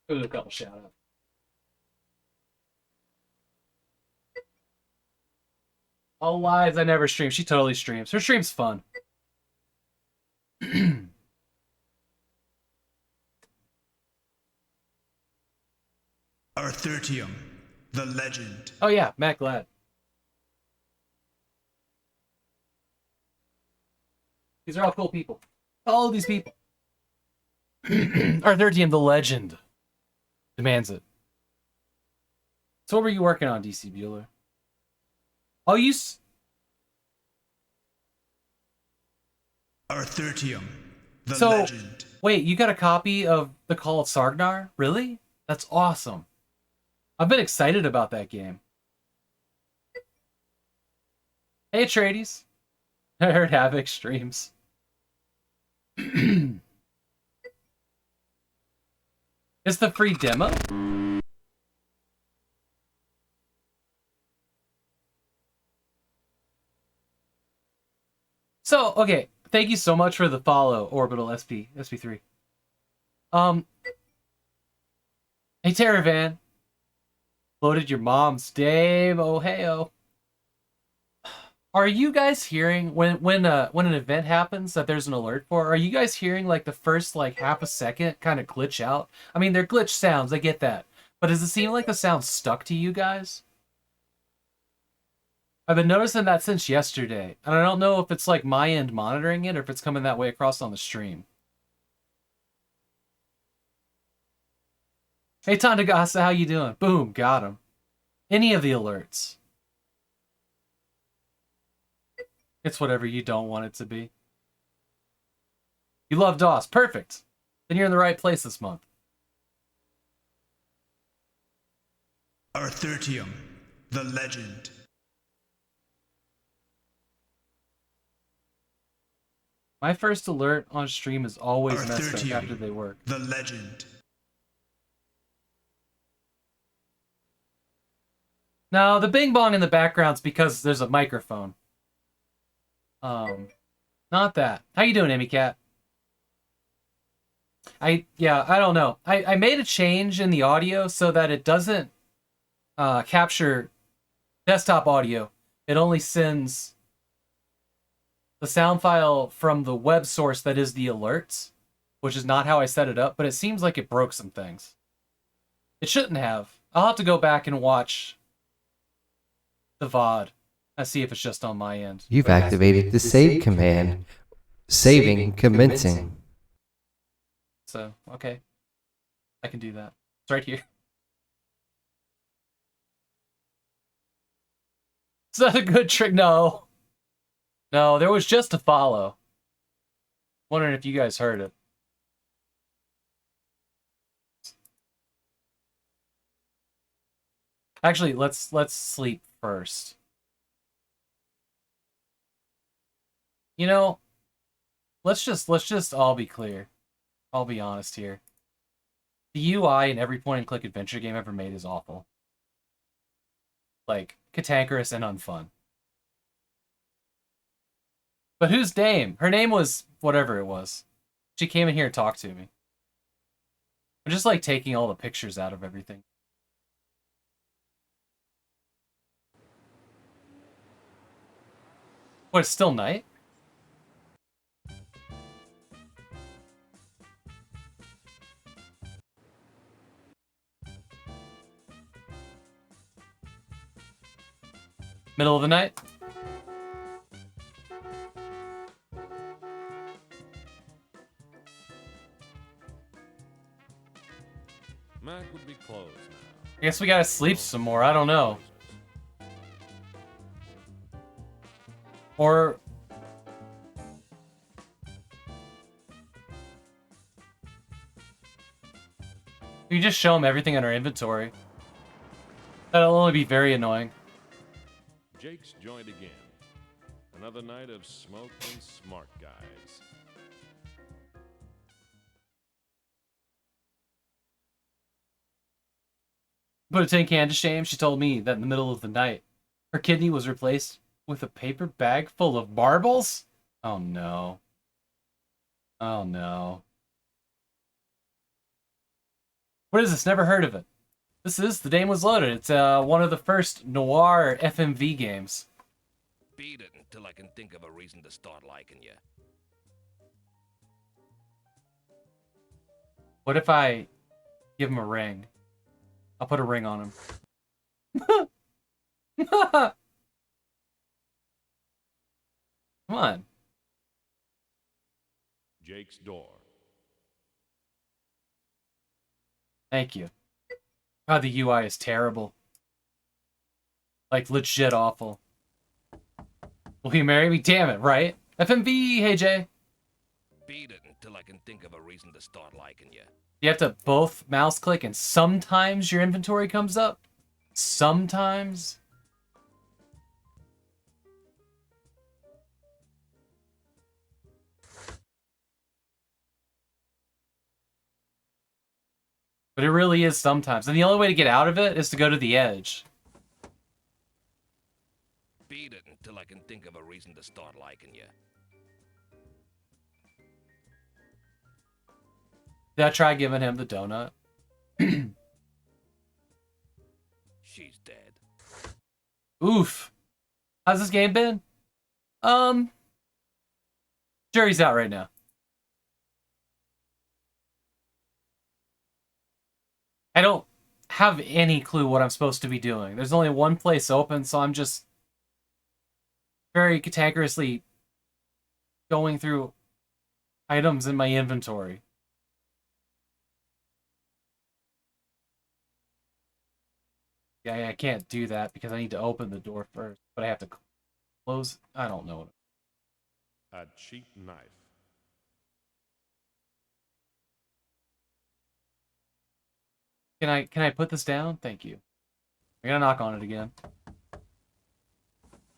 Do a couple shout outs. All lies, I never stream. She totally streams. Her stream's fun. Artyom, the legend. Oh yeah, Matt Glad. These are all cool people. All of these people. Artyom, the legend. Demands it. So what were you working on, DC Bueller? Oh, you... Artyom, the so, legend. Wait, you got a copy of The Call of Sargnar? Really? That's awesome. I've been excited about that game. Hey, Trades. I heard Havok streams. Is the free demo? So, okay, thank you so much for the follow, Orbital SP3. Hey, Terravan. Loaded your mom's Dave. Oh, hey-oh. Are you guys hearing when an event happens that there's an alert for? Are you guys hearing like the first like half a second kind of glitch out? I mean, they're glitch sounds. I get that, but does it seem like the sound stuck to you guys? I've been noticing that since yesterday, and I don't know if it's like my end monitoring it or if it's coming that way across on the stream. Hey, Tandagasa, how you doing? Boom, got him. Any of the alerts. It's whatever you don't want it to be. You love DOS. Perfect. Then you're in the right place this month. Artyom, the legend. My first alert on stream is always messed up Artyom, after they work. the legend. No, the bing bong in the background's because there's a microphone. Not that. How you doing, Emmy Cat? I don't know. I made a change in the audio so that it doesn't capture desktop audio. It only sends the sound file from the web source that is the alerts, which is not how I set it up, but it seems like it broke some things. It shouldn't have. I'll have to go back and watch the VOD. Let's see if it's just on my end. You've activated the save command. Saving commencing. So, okay. I can do that. It's right here. It's not a good trick. No. No, there was just a follow. Wondering if you guys heard it. Actually, let's sleep first. You know, let's just all be clear. I'll be honest here. The UI in every point-and-click adventure game ever made is awful. Like, cantankerous and unfun. But whose name? Her name was whatever it was. She came in here and talked to me. I'm just like taking all the pictures out of everything. What, it's still night? Middle of the night? Mac would be closed now. I guess we gotta sleep some more. I don't know. Or... we just show them everything in our inventory. That'll only be very annoying. Jake's joined again. Another night of smoke and smart guys. Put a tin can to shame. She told me that in the middle of the night, her kidney was replaced with a paper bag full of marbles? Oh no. Oh no. What is this? Never heard of it. This is The Dame Was Loaded. It's one of the first noir FMV games. Beat it until I can think of a reason to start liking you. What if I give him a ring? I'll put a ring on him. Come on. Jake's door. Thank you. God, the UI is terrible. Like, legit awful. Will he marry me? Damn it, right? FMV, hey Jay. Beat it until I can think of a reason to start liking you. You have to both mouse click and sometimes your inventory comes up. Sometimes. But it really is sometimes. And the only way to get out of it is to go to the edge. Beat it until I can think of a reason to start liking you. Did I try giving him the donut? She's dead. Oof. How's this game been? Jury's out right now. I don't have any clue what I'm supposed to be doing. There's only one place open, so I'm just very cantankerously going through items in my inventory. Yeah, I can't do that because I need to open the door first, but I have to close. I don't know. A cheap knife. Can I put this down? Thank you. I'm gonna knock on it again.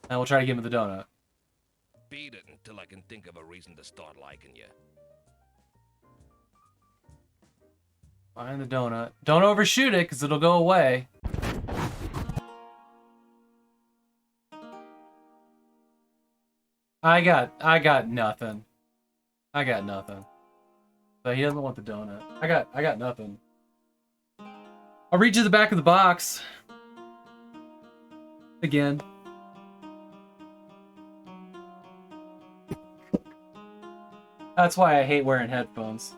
And we'll try to give him the donut. Beat it until I can think of a reason to start liking you. Find the donut. Don't overshoot it, because it'll go away. I got nothing. I got nothing. So he doesn't want the donut. I got nothing. I'll read you the back of the box. Again. That's why I hate wearing headphones.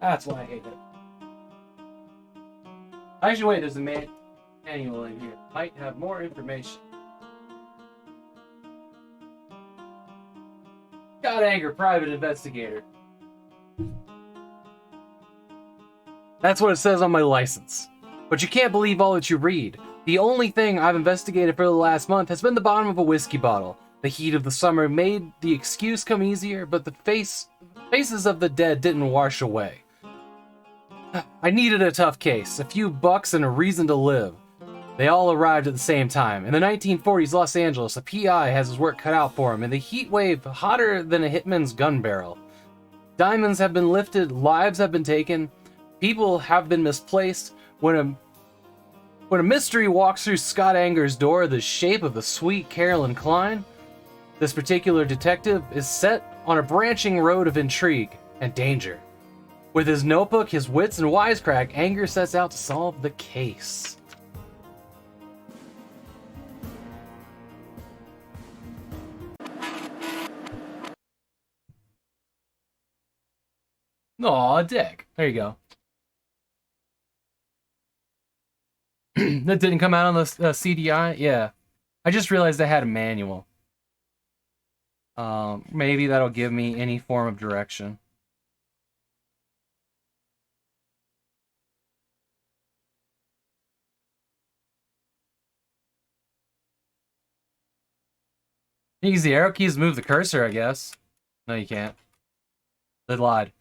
That's why I hate it. Actually, wait, there's a manual in here. Might have more information. Got anger, private investigator. That's what it says on my license. But you can't believe all that you read. The only thing I've investigated for the last month has been the bottom of a whiskey bottle. The heat of the summer made the excuse come easier, but the faces of the dead didn't wash away. I needed a tough case, a few bucks and a reason to live. They all arrived at the same time. In the 1940s Los Angeles, a PI has his work cut out for him in the heat wave hotter than a hitman's gun barrel. Diamonds have been lifted, lives have been taken, people have been misplaced. When a mystery walks through Scott Anger's door, the shape of the sweet Carolyn Klein, this particular detective is set on a branching road of intrigue and danger. With his notebook, his wits, and wisecrack, Anger sets out to solve the case. Aw, Dick. There you go. That didn't come out on the CDI? Yeah. I just realized I had a manual. Maybe that'll give me any form of direction. You can use the arrow keys to move the cursor, I guess. No, you can't. They lied.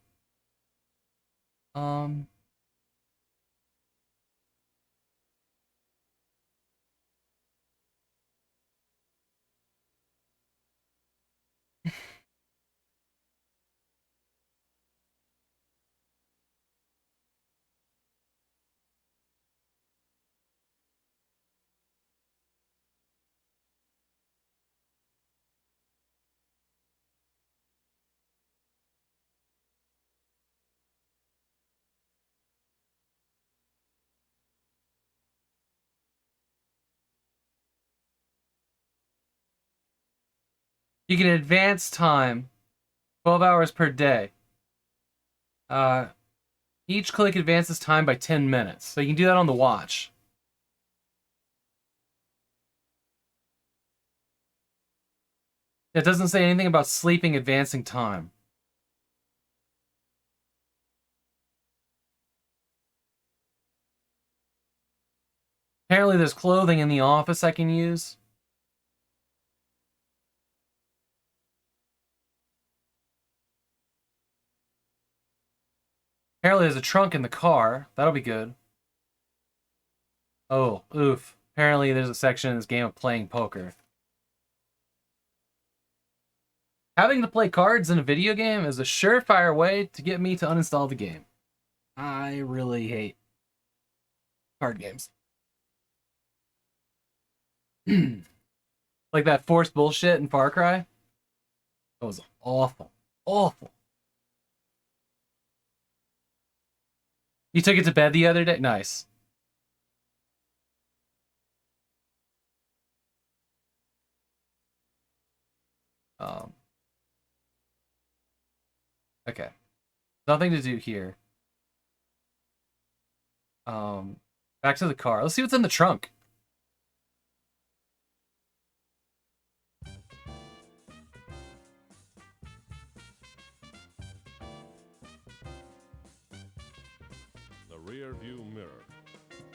You can advance time 12 hours per day. Each click advances time by 10 minutes. So you can do that on the watch. It doesn't say anything about sleeping advancing time. Apparently there's clothing in the office I can use. Apparently there's a trunk in the car. That'll be good. Oh, oof. Apparently there's a section in this game of playing poker. Having to play cards in a video game is a surefire way to get me to uninstall the game. I really hate card games. Like that forced bullshit in Far Cry. That was awful. Awful. You took it to bed the other day? Nice. Okay. Nothing to do here. Back to the car. Let's see what's in the trunk. The rear view mirror.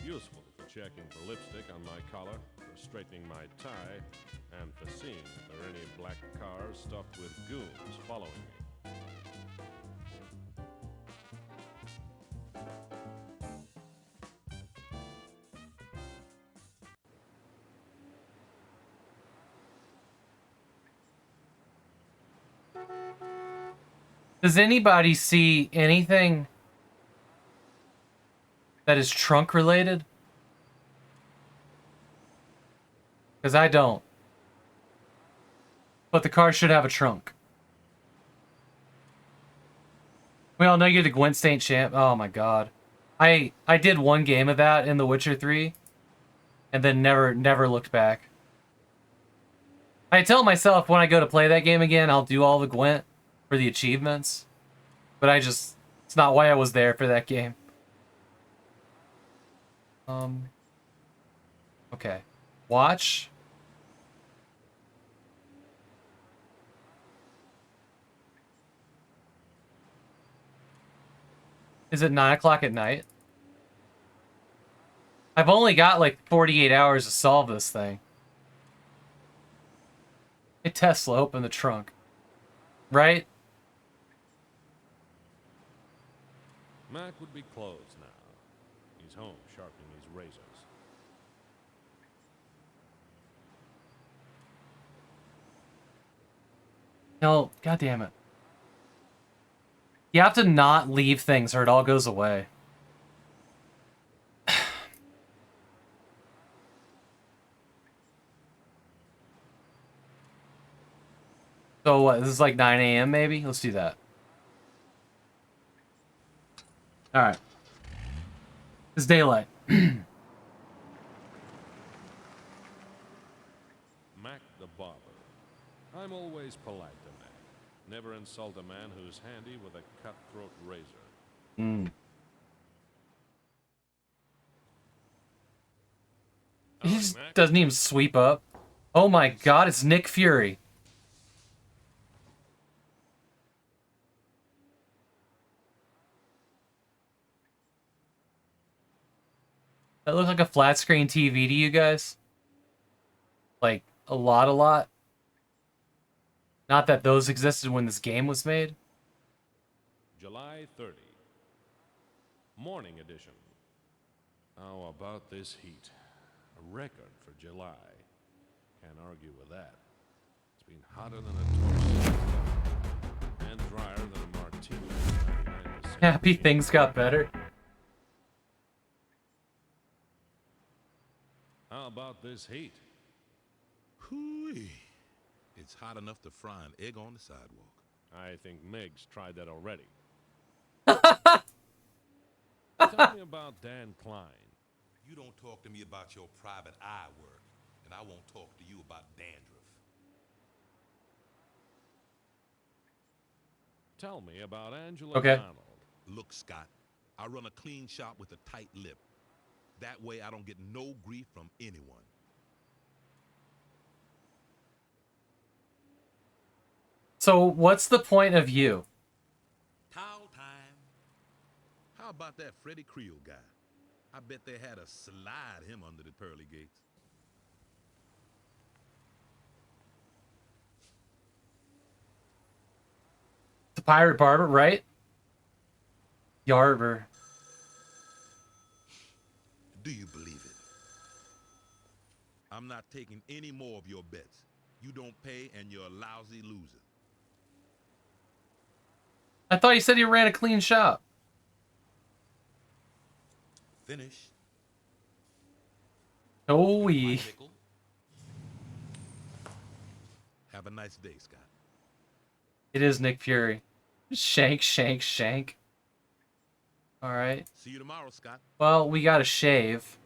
Useful for checking for lipstick on my collar, for straightening my tie, and for seeing if there are any black cars stuffed with goons following me. Does anybody see anything that is trunk related? Because I don't. But the car should have a trunk. We all know you're the Gwent Saint champ. Oh my god. I did one game of that in The Witcher 3 and then never looked back. I tell myself when I go to play that game again, I'll do all the Gwent for the achievements. But it's not why I was there for that game. Okay. Watch. Is it 9 o'clock at night? I've only got like 48 hours to solve this thing. Hey, Tesla, open the trunk. Right? Mac would be closed now. He's home sharpening his razors. No, god damn it. You have to not leave things or it all goes away. So what, this is like 9 a.m. maybe? Let's do that. Alright. It's daylight. Mac the barber. I'm always polite to Mac. Never insult a man who's handy with a cutthroat razor. He just doesn't even sweep up. Oh my god, it's Nick Fury. That looked like a flat screen TV to you guys? Like, a lot? Not that those existed when this game was made? July 30. Morning edition. How about this heat? A record for July. Can't argue with that. It's been hotter than a torch and drier than a martini. Happy things got better. How about this heat? Hooey. It's hot enough to fry an egg on the sidewalk. I think Meg's tried that already. Tell me about Dan Klein. You don't talk to me about your private eye work, and I won't talk to you about dandruff. Tell me about Angela Okay. Donald. Look, Scott, I run a clean shop with a tight lip. That way I don't get no grief from anyone. So, what's the point of you? Towel time. How about that Freddie Creel guy? I bet they had to slide him under the pearly gates. The Pirate Barber, right? Yarber. Do you believe it? I'm not taking any more of your bets. You don't pay and you're a lousy loser. I thought you said you ran a clean shop. Finish. Oh, we. Have a nice day, Scott. It is Nick Fury. Shank. Alright. See you tomorrow, Scott. Well, we gotta shave.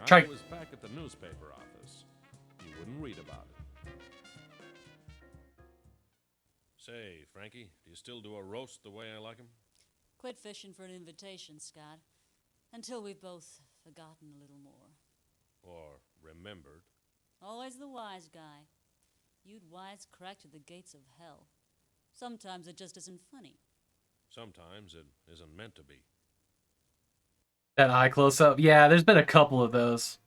Try. I was back at the newspaper office. You wouldn't read about it. Say, Frankie, do you still do a roast the way I like 'em? Quit fishing for an invitation, Scott. Until we've both forgotten a little more. Or remembered? Always the wise guy. You'd wisecrack to the gates of hell. Sometimes it just isn't funny. Sometimes it isn't meant to be. That eye close up. Yeah, there's been a couple of those.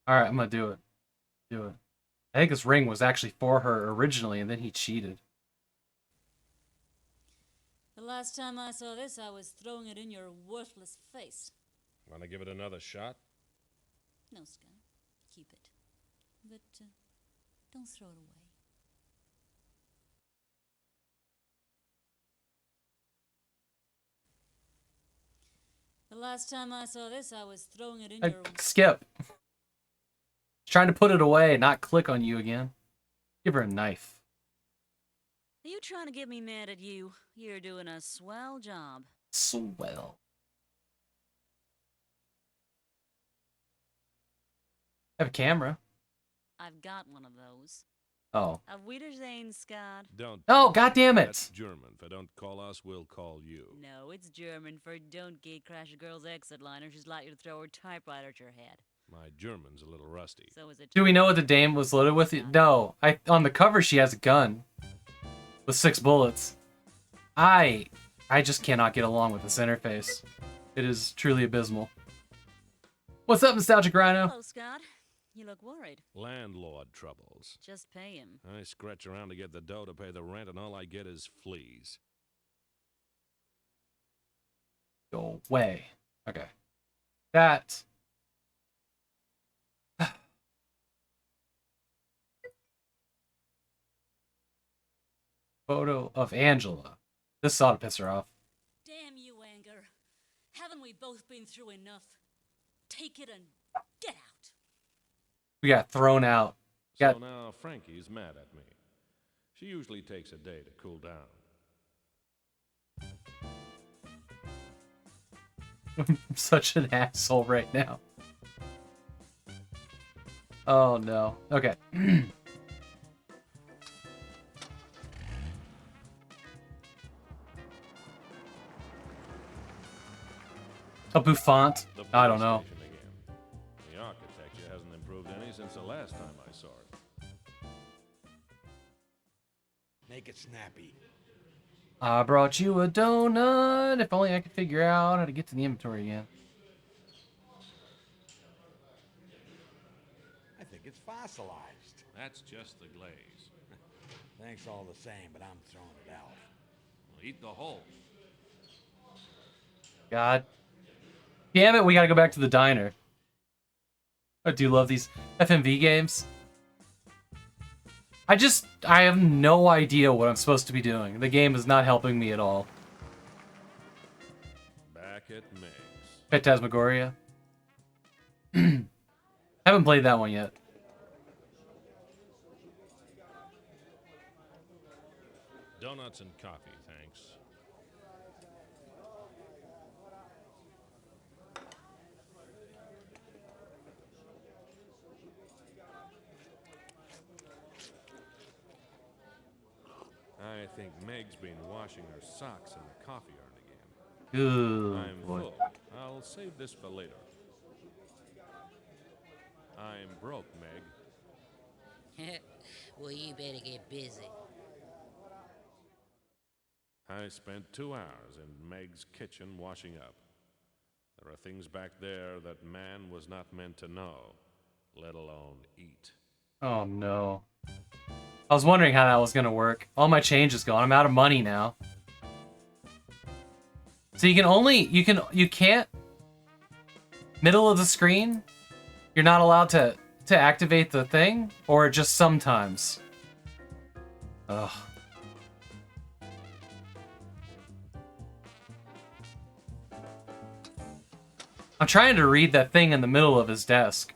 Alright, I'm gonna do it. I think this ring was actually for her originally, and then he cheated. The last time I saw this, I was throwing it in your worthless face. Want to give it another shot? No, Scott. Keep it. But don't throw it away. The last time I saw this, I was throwing it in your... Skip. Trying to put it away, not click on you again. Give her a knife. Are you trying to get me mad at you? You're doing a swell job. Swell. I have a camera. I've got one of those. Oh. Auf Wiedersehen, Scott. Don't. Oh, God damn it! That's German. For don't call us, we'll call you. No, it's German for don't gate crash a girl's exit line or she's likely to throw her typewriter at your head. My German's a little rusty. So is it... Do we know what the dame was loaded with? No. On the cover, she has a gun. With 6 bullets. I just cannot get along with this interface. It is truly abysmal. What's up, Nostalgic Rhino? Hello, Scott. You look worried. Landlord troubles. Just pay him. I scratch around to get the dough to pay the rent, and all I get is fleas. Go away. Okay. That... Photo of Angela. This ought to piss her off. Damn you, anger. Haven't we both been through enough? Take it and get out. We got thrown out. So now Frankie's mad at me. She usually takes a day to cool down. I'm such an asshole right now. Oh no. Okay. A bouffant? I don't know. Station again. The architecture hasn't improved any since the last time I saw it. Make it snappy. I brought you a donut. If only I could figure out how to get to the inventory again. I think it's fossilized. That's just the glaze. Thanks all the same, but I'm throwing it out. Well, eat the whole. God. Damn it, we gotta go back to the diner. I do love these FMV games. I have no idea what I'm supposed to be doing. The game is not helping me at all. Back at Meg's. Phantasmagoria. Haven't played that one yet. Donuts and coffee, thanks. I think Meg's been washing her socks in the coffee urn again. Ooh, I'm boy. full. I'll save this for later. I'm broke, Meg. Well, you better get busy. I spent 2 hours in Meg's kitchen washing up. There are things back there that man was not meant to know, let alone eat. Oh no. I was wondering how that was gonna work. All my change is gone. I'm out of money now. So you can't middle of the screen? You're not allowed to activate the thing? Or just sometimes? Ugh. I'm trying to read that thing in the middle of his desk.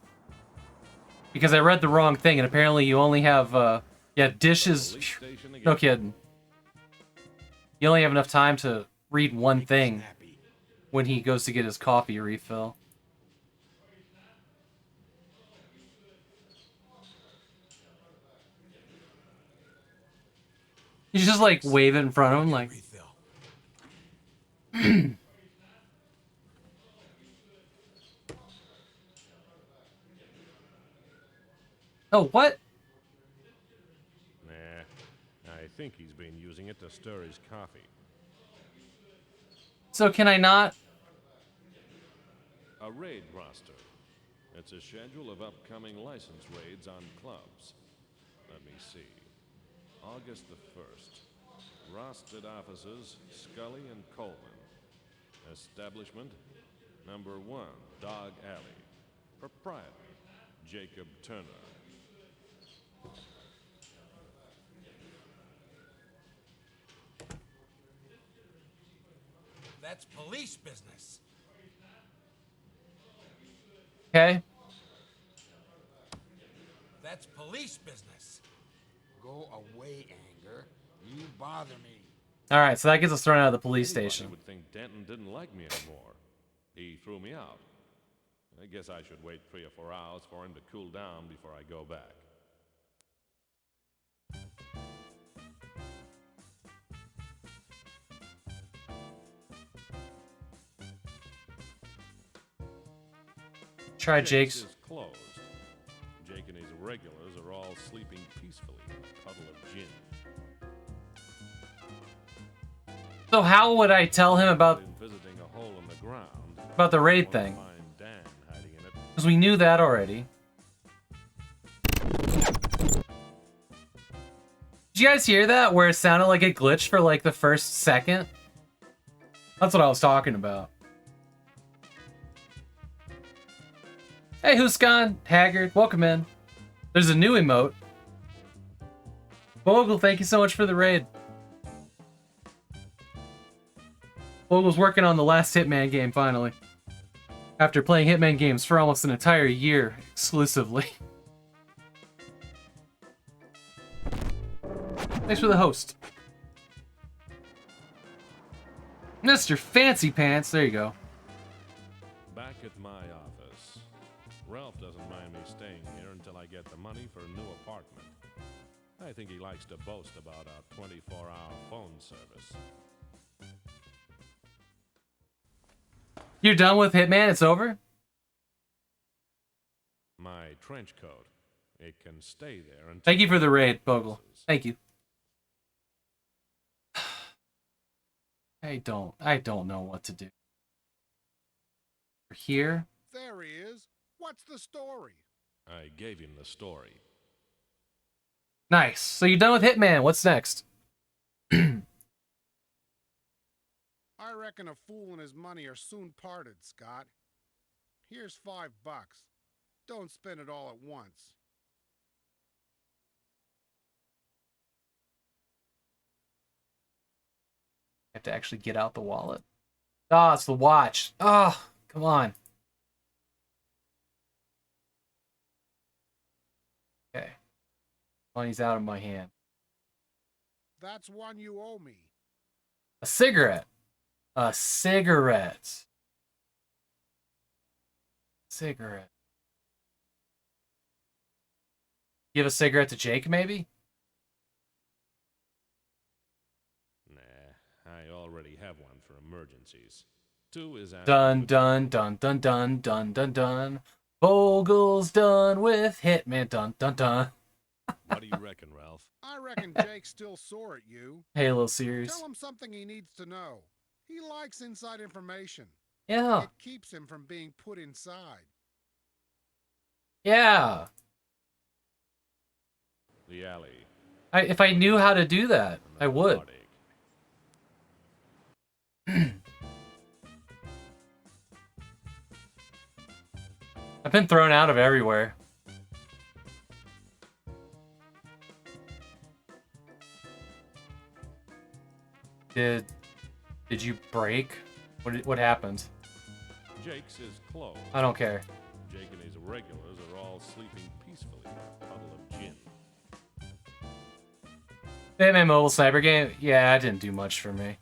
Because I read the wrong thing, and apparently you only have, yeah, dishes. No kidding. You only have enough time to read one thing when he goes to get his coffee refill. You just, like, wave it in front of him, like... Oh, what? Nah, I think he's been using it to stir his coffee. So can I not? A raid roster. It's a schedule of upcoming license raids on clubs. Let me see. August the 1st. Rostered offices, Scully and Coleman. Establishment, number 1, Dog Alley. Proprietor, Jacob Turner. That's police business. Okay. That's police business. Go away, Anger. You bother me. Alright, so that gets us thrown out of the police Anybody station. would think Denton didn't like me anymore. He threw me out. I guess I should wait 3 or 4 hours for him to cool down before I go back. Try Jake's. Is closed. Jake and his regulars are all sleeping peacefully in a puddle of gin. So how would I tell him about Visiting a hole in the ground. the raid thing? Find Dan hiding in it. Because we knew that already. Did you guys hear that? Where it sounded like it glitched for like the first second? That's what I was talking about. Hey, Huskan, Haggard, welcome in. There's a new emote. Vogel, thank you so much for the raid. Vogel's working on the last Hitman game, finally. After playing Hitman games for almost an entire year, exclusively. Thanks for the host. Mr. Fancy Pants, there you go. Back at my office. Ralph doesn't mind me staying here until I get the money for a new apartment. I think he likes to boast about our 24-hour phone service. You're done with Hitman? It's over? My trench coat. It can stay there until... Thank you for the raid, Bogle. Thank you. I don't know what to do. Here? There he is. What's the story? I gave him the story. Nice. So you're done with Hitman. What's next? I reckon a fool and his money are soon parted, Scott. Here's $5. Don't spend it all at once. I have to actually get out the wallet. Ah, it's the watch. Ah, come on. Okay. Money's out of my hand. That's one you owe me. A cigarette. A cigarette. Cigarette. Give a cigarette to Jake, maybe? Nah, I already have one for emergencies. 2 is out. Dun dun dun dun dun dun dun dun. Bogle's done with Hitman. Dun dun dun. What do you reckon, Ralph? I reckon Jake's still sore at you. Halo series. Tell him something he needs to know. He likes inside information. Yeah. It keeps him from being put inside. Yeah. The alley. If I knew how to do that, I would. I've been thrown out of everywhere. Did you break? What happened? Jake's is closed. I don't care. Jake and his regulars are all sleeping peacefully in a puddle of gin. Batman mobile sniper game? Yeah, it didn't do much for me.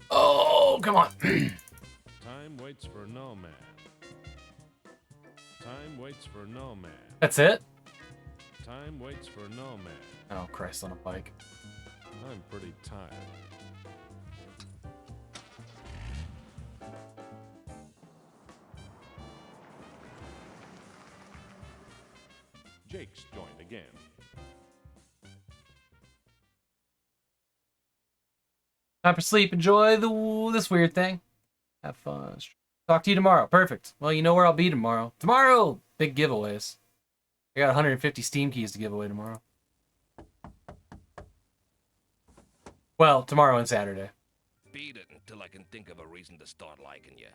Oh, come on. Time waits for no man. Time waits for no man. That's it? Time waits for no man. Oh, Christ on a bike. I'm pretty tired. Jake's joined again. Time for sleep. Enjoy this weird thing. Have fun. Talk to you tomorrow. Perfect. Well, you know where I'll be tomorrow. Tomorrow! Big giveaways. I got 150 Steam keys to give away tomorrow. Well, tomorrow and Saturday. Beat it until I can think of a reason to start liking you.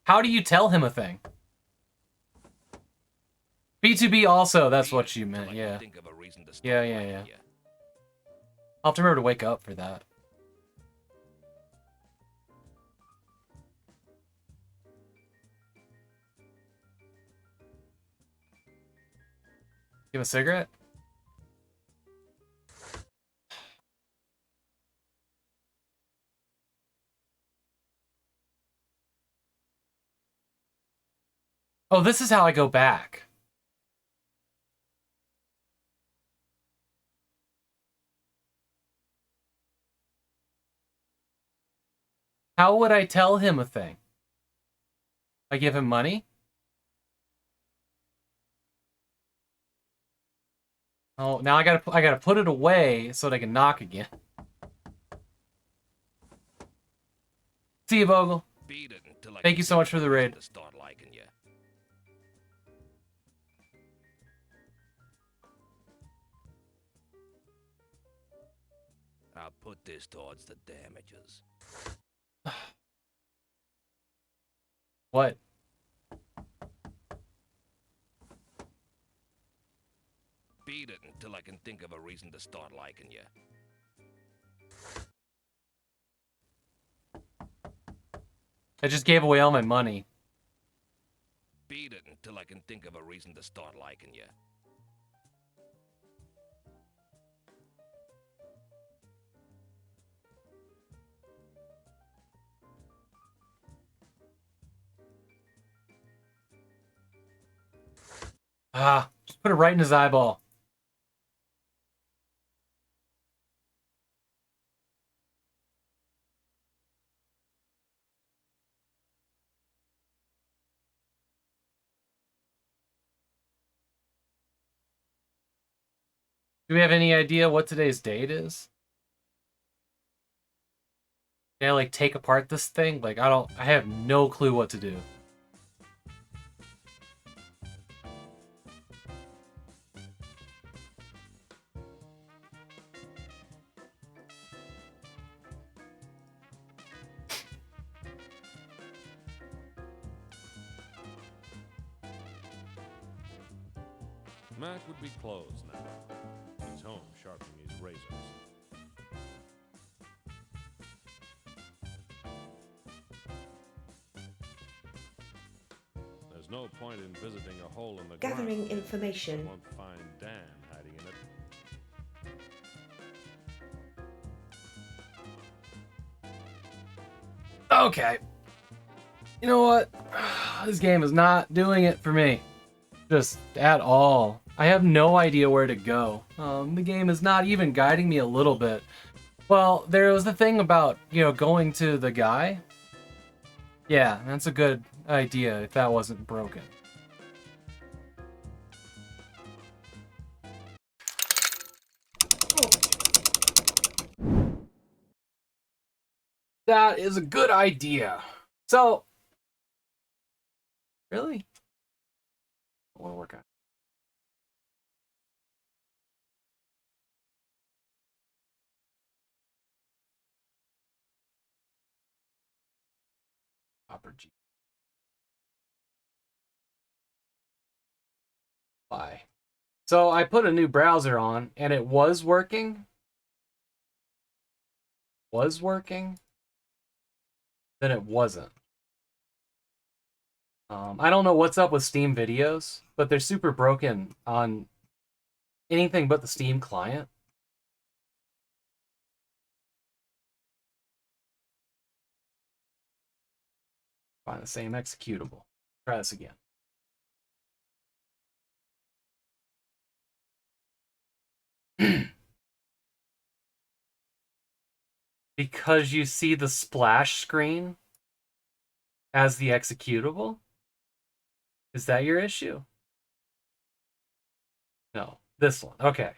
How do you tell him a thing? B2B also, that's what you meant, yeah. Yeah. I'll have to remember to wake up for that. Give him a cigarette? Oh, this is how I go back. How would I tell him a thing? I give him money? Oh, now I gotta put it away so that I can knock again. See you, Bogle. Thank you so much for the raid. I'll put this towards the damages. What? Beat it until I can think of a reason to start liking you. I just gave away all my money. Beat it until I can think of a reason to start liking you. Ah, just put it right in his eyeball. Do we have any idea what today's date is? Can I like take apart this thing? Like I have no clue what to do. Mac would be closed now. He's home sharpening his razors. There's no point in visiting a hole in the Gathering ground. information. You won't find Dan hiding in it. Okay. You know what? This game is not doing it for me. Just at all. I have no idea where to go. The game is not even guiding me a little bit. Well, there was the thing about, going to the guy. Yeah, that's a good idea if that wasn't broken. That is a good idea. So, really? I want to work on it. Bye. So I put a new browser on and it was working. Then it wasn't. I don't know what's up with Steam videos, but they're super broken on anything but the Steam client. Find the same executable. Try this again. Because you see the splash screen as the executable? Is that your issue? No, this one. Okay.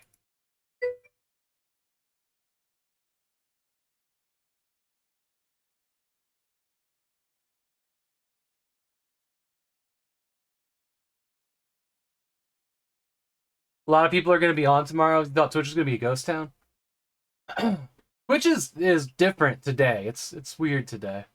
A lot of people are going to be on tomorrow. You thought Twitch is going to be a ghost town? Twitch is different today. It's weird today.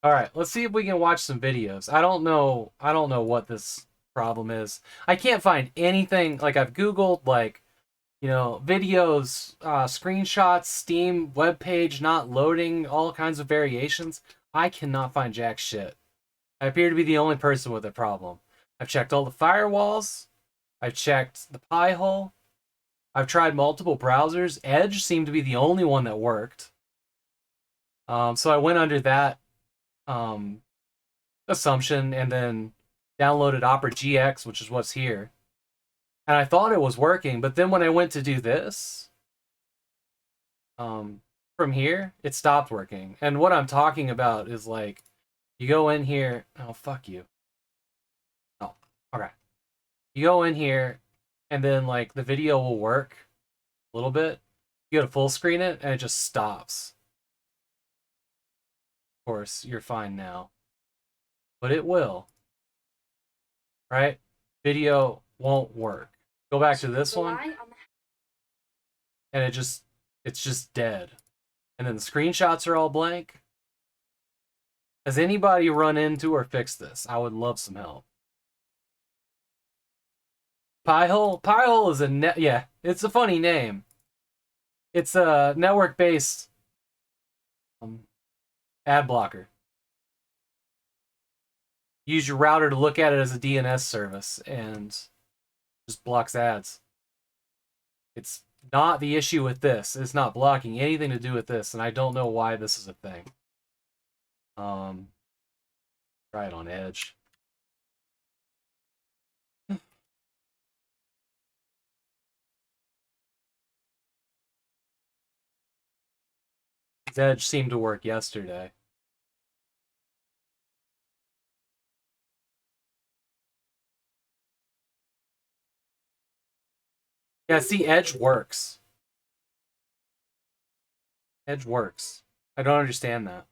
All right, let's see if we can watch some videos. I don't know what this problem is. I can't find anything. Like I've Googled videos, screenshots, Steam webpage not loading, all kinds of variations. I cannot find jack shit. I appear to be the only person with a problem. I've checked all the firewalls. I've checked the Pi-hole. I've tried multiple browsers. Edge seemed to be the only one that worked. So I went under that assumption and then downloaded Opera GX, which is what's here. And I thought it was working, but then when I went to do this, from here, it stopped working. And what I'm talking about is like, you go in here, oh, fuck you. Oh, okay. You go in here, and then like the video will work a little bit. You go to full screen it, and it just stops. Of course, you're fine now. But it will. Right? Video won't work. Go back to this one. And it's just dead. And then the screenshots are all blank. Has anybody run into or fixed this? I would love some help. Pi-hole? Pi-hole is it's a funny name. It's a network-based ad blocker. Use your router to look at it as a DNS service and just blocks ads. It's not the issue with this. It's not blocking anything to do with this, and I don't know why this is a thing. Try it on Edge. Edge seemed to work yesterday. Yeah, see, Edge works. Edge works. I don't understand that.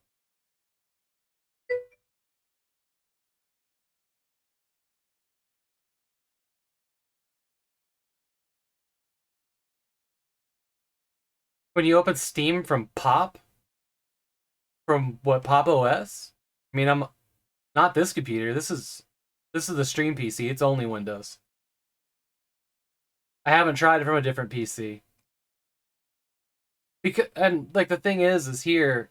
When you open Steam from Pop, from what, Pop OS? I mean, I'm not this computer. This is the stream PC. It's only Windows. I haven't tried it from a different PC. Because, and like the thing is here,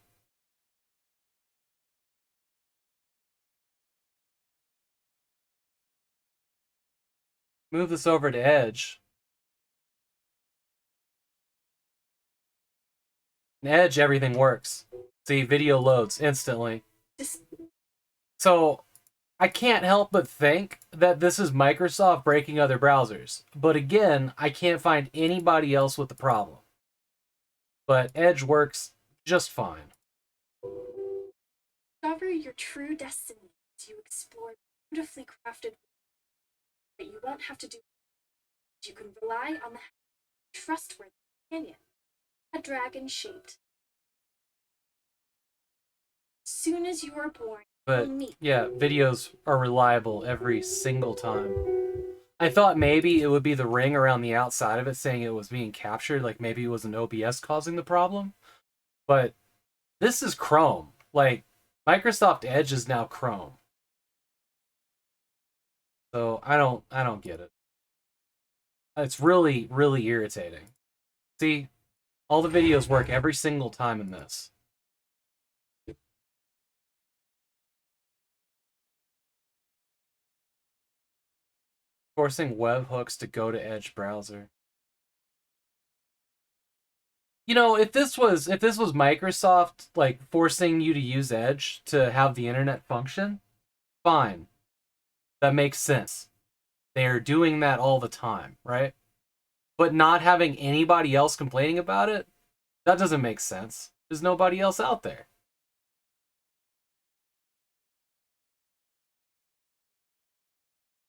move this over to Edge. In Edge, everything works. See, video loads instantly. So, I can't help but think that this is Microsoft breaking other browsers. But again, I can't find anybody else with the problem. But Edge works just fine. Discover your true destiny as you explore beautifully crafted that you won't have to do. You can rely on the trustworthy companion, a dragon shaped. As soon as you are born, But you'll meet. yeah, videos are reliable every single time. I thought maybe it would be the ring around the outside of it saying it was being captured, like maybe it was an OBS causing the problem. But this is Chrome. Like, Microsoft Edge is now Chrome. So I don't get it. It's really, really irritating. See, all the videos work every single time in this. Forcing webhooks to go to Edge browser. You know, if this was Microsoft like forcing you to use Edge to have the internet function, fine. That makes sense. They are doing that all the time, right? But not having anybody else complaining about it, that doesn't make sense. There's nobody else out there.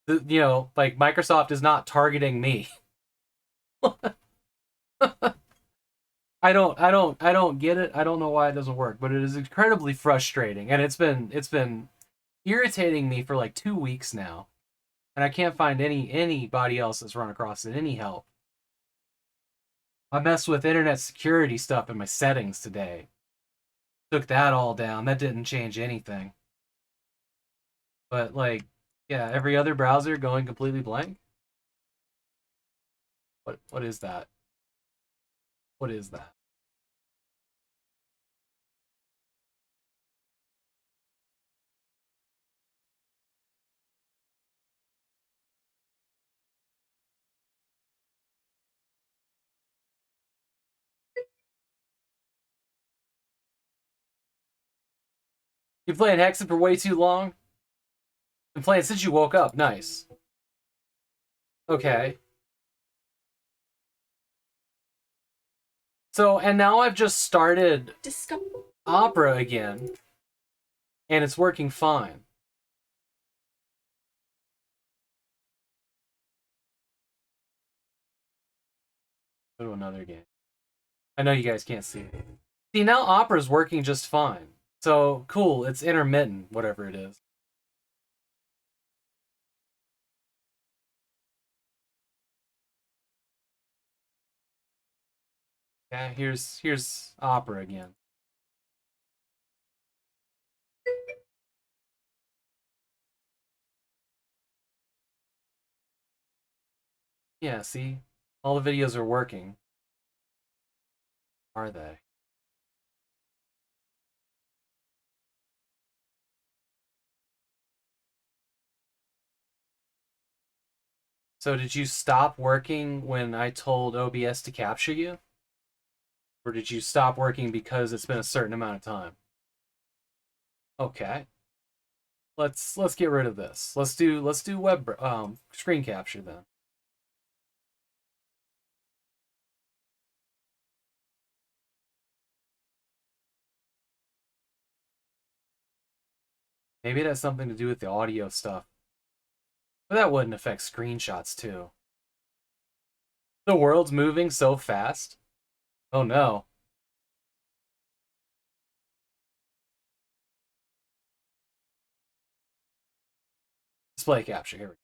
You know, like Microsoft is not targeting me. I don't get it. I don't know why it doesn't work, but it is incredibly frustrating, and it's been irritating me for like 2 weeks now, and I can't find anybody else that's run across it. Any help? I messed with internet security stuff in my settings today. Took that all down. That didn't change anything. But like, yeah, every other browser going completely blank. What is that? What is that? You playing Hexen for way too long? Been playing since you woke up. Nice. Okay. So, and now I've just started Opera again, and it's working fine. Go to another game. I know you guys can't see it. See, now Opera's working just fine. So, cool, it's intermittent, whatever it is. Yeah, here's Opera again. Yeah, see? All the videos are working. Are they? So did you stop working when I told OBS to capture you? Or did you stop working because it's been a certain amount of time? Okay. Let's get rid of this. Let's do web screen capture then. Maybe it has something to do with the audio stuff. But that wouldn't affect screenshots too. The world's moving so fast. Oh no. Display capture, here we go.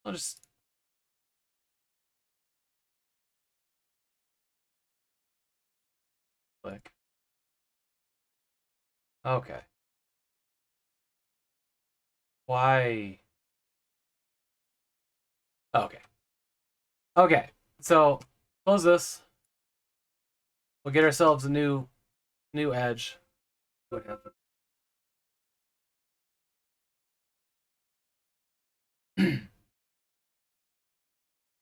I'll just... click. Okay. Why? Okay. Okay, so close this. We'll get ourselves a new edge. Whatever.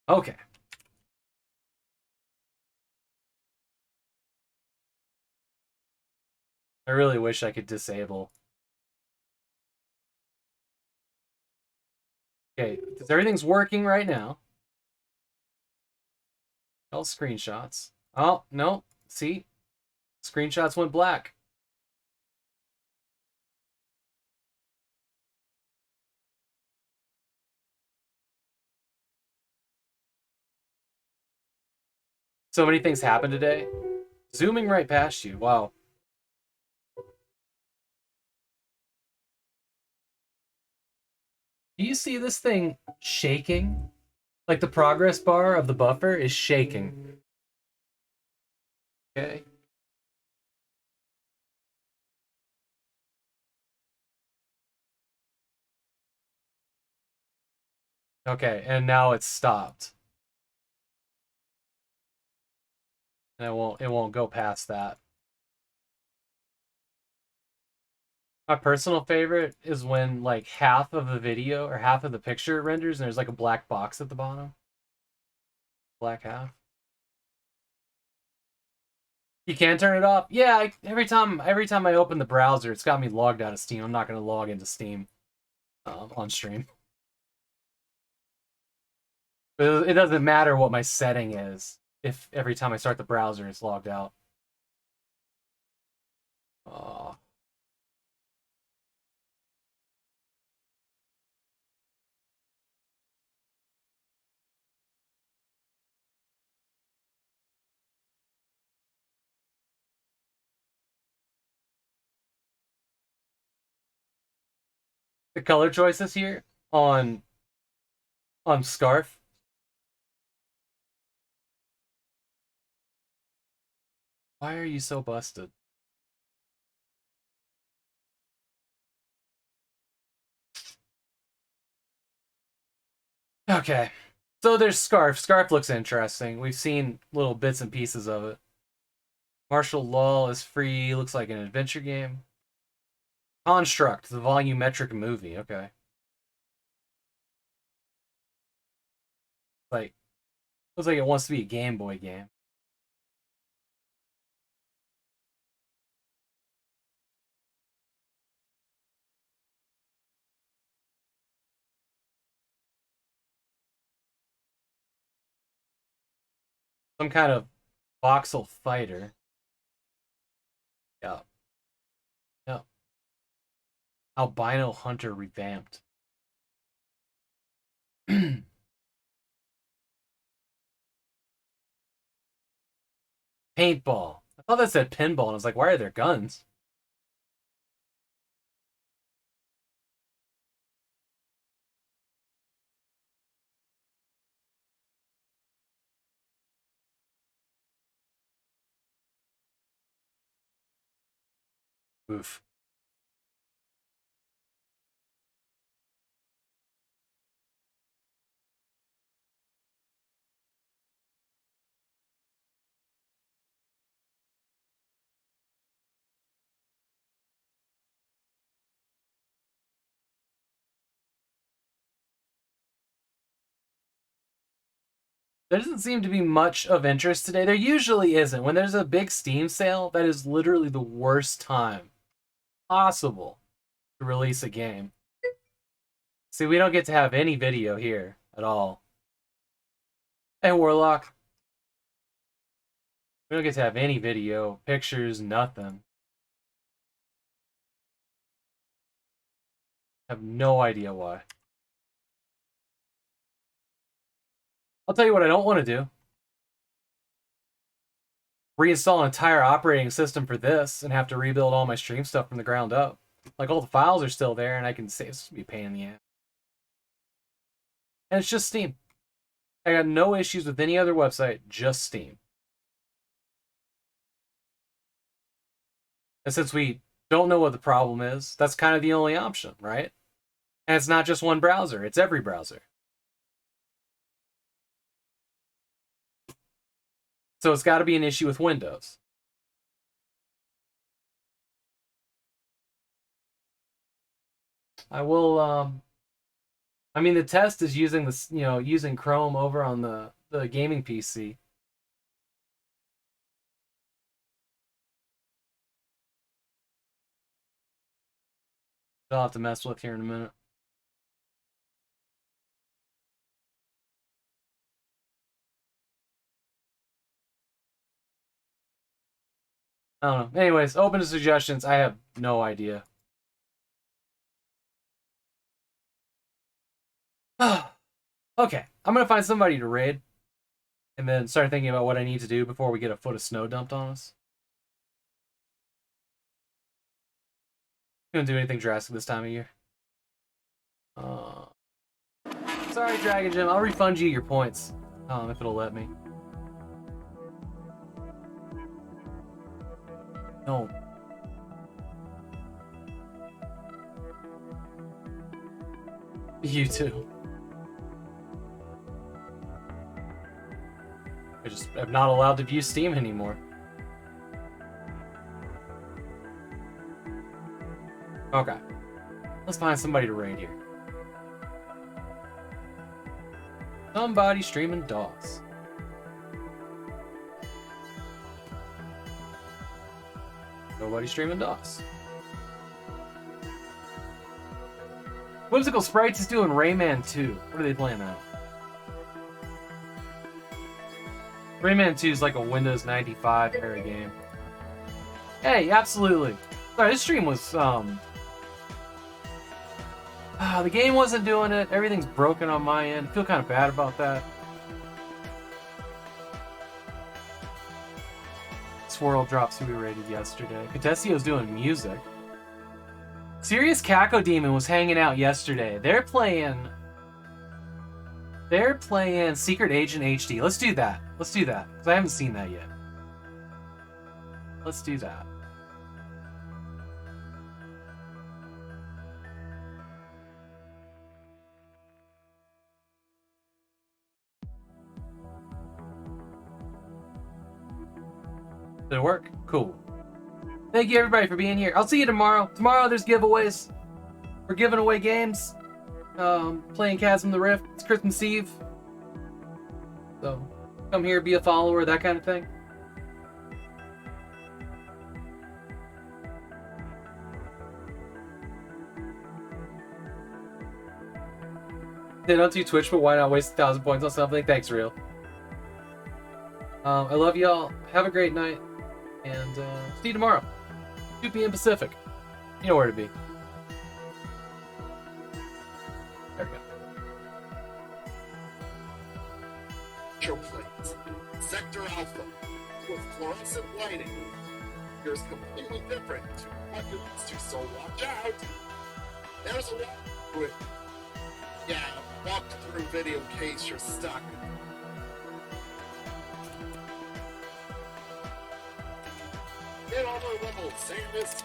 Okay. I really wish I could disable. Okay, because everything's working right now. All screenshots. Oh, no. See? Screenshots went black. So many things happened today. Zooming right past you. Wow. Do you see this thing shaking? Like the progress bar of the buffer is shaking. Okay. Okay, and now it's stopped. And it won't go past that. My personal favorite is when like half of the video or half of the picture renders and there's like a black box at the bottom. Black half. You can turn it off. Yeah, every time I open the browser, it's got me logged out of Steam. I'm not going to log into Steam on stream. But it doesn't matter what my setting is if every time I start the browser, it's logged out. Oh. The color choices here on Scarf. Why are you so busted? Okay. So there's Scarf. Scarf looks interesting. We've seen little bits and pieces of it. Martial Law is free. Looks like an adventure game. Construct, the volumetric movie. Okay. Like, looks like it wants to be a Game Boy game. Some kind of voxel fighter. Yeah. Yeah. Albino Hunter revamped. Paintball. I thought that said pinball, and I was like, why are there guns? Oof. There doesn't seem to be much of interest today. There usually isn't. When there's a big Steam sale, that is literally the worst time possible to release a game. See, we don't get to have any video here at all. Hey, Warlock. We don't get to have any video, pictures, nothing. I have no idea why. I'll tell you what I don't want to do. Reinstall an entire operating system for this and have to rebuild all my stream stuff from the ground up. Like, all the files are still there, and I can say it's going to be a pain in the ass. And it's just Steam. I got no issues with any other website, just Steam. And since we don't know what the problem is, that's kind of the only option, right? And it's not just one browser, it's every browser. So it's got to be an issue with Windows. I will, I mean, the test is using this, using Chrome over on the gaming PC. I'll have to mess with here in a minute. I don't know. Anyways, open to suggestions. I have no idea. Okay, I'm going to find somebody to raid. And then start thinking about what I need to do before we get a foot of snow dumped on us. Gonna do anything drastic this time of year. Sorry, Dragon Gym. I'll refund you your points. If it'll let me. No. You too. I'm not allowed to view Steam anymore. Okay. Let's find somebody to raid here. Somebody streaming DOS. Nobody streaming DOS. Whimsical Sprites is doing Rayman 2. What are they playing now? Rayman 2 is like a Windows 95 era game. Hey, absolutely. Sorry, this stream was, the game wasn't doing it. Everything's broken on my end. I feel kind of bad about that. Swirl drops who we rated yesterday. Contessio's doing music. Serious Caco Demon was hanging out yesterday. They're playing Secret Agent HD. Let's do that. Let's do that. Because I haven't seen that yet. Let's do that. Did it work? Cool. Thank you everybody for being here. I'll see you tomorrow. Tomorrow there's giveaways. We're giving away games. Playing Chasm the Rift. It's Christmas Eve. So, come here, be a follower, that kind of thing. They don't do Twitch, but why not waste 1,000 points on something? Thanks, Real. I love y'all. Have a great night. And see you tomorrow. 2 p.m. Pacific. You know where to be. There we go. Plates. Sector Alpha. With fluorescent lighting. Here's completely different to what you're used to, so watch out. There's a walk through it. Yeah, walk through video in case you're stuck. Get on our level, Samus.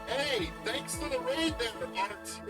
Hey, thanks for the raid there, Art.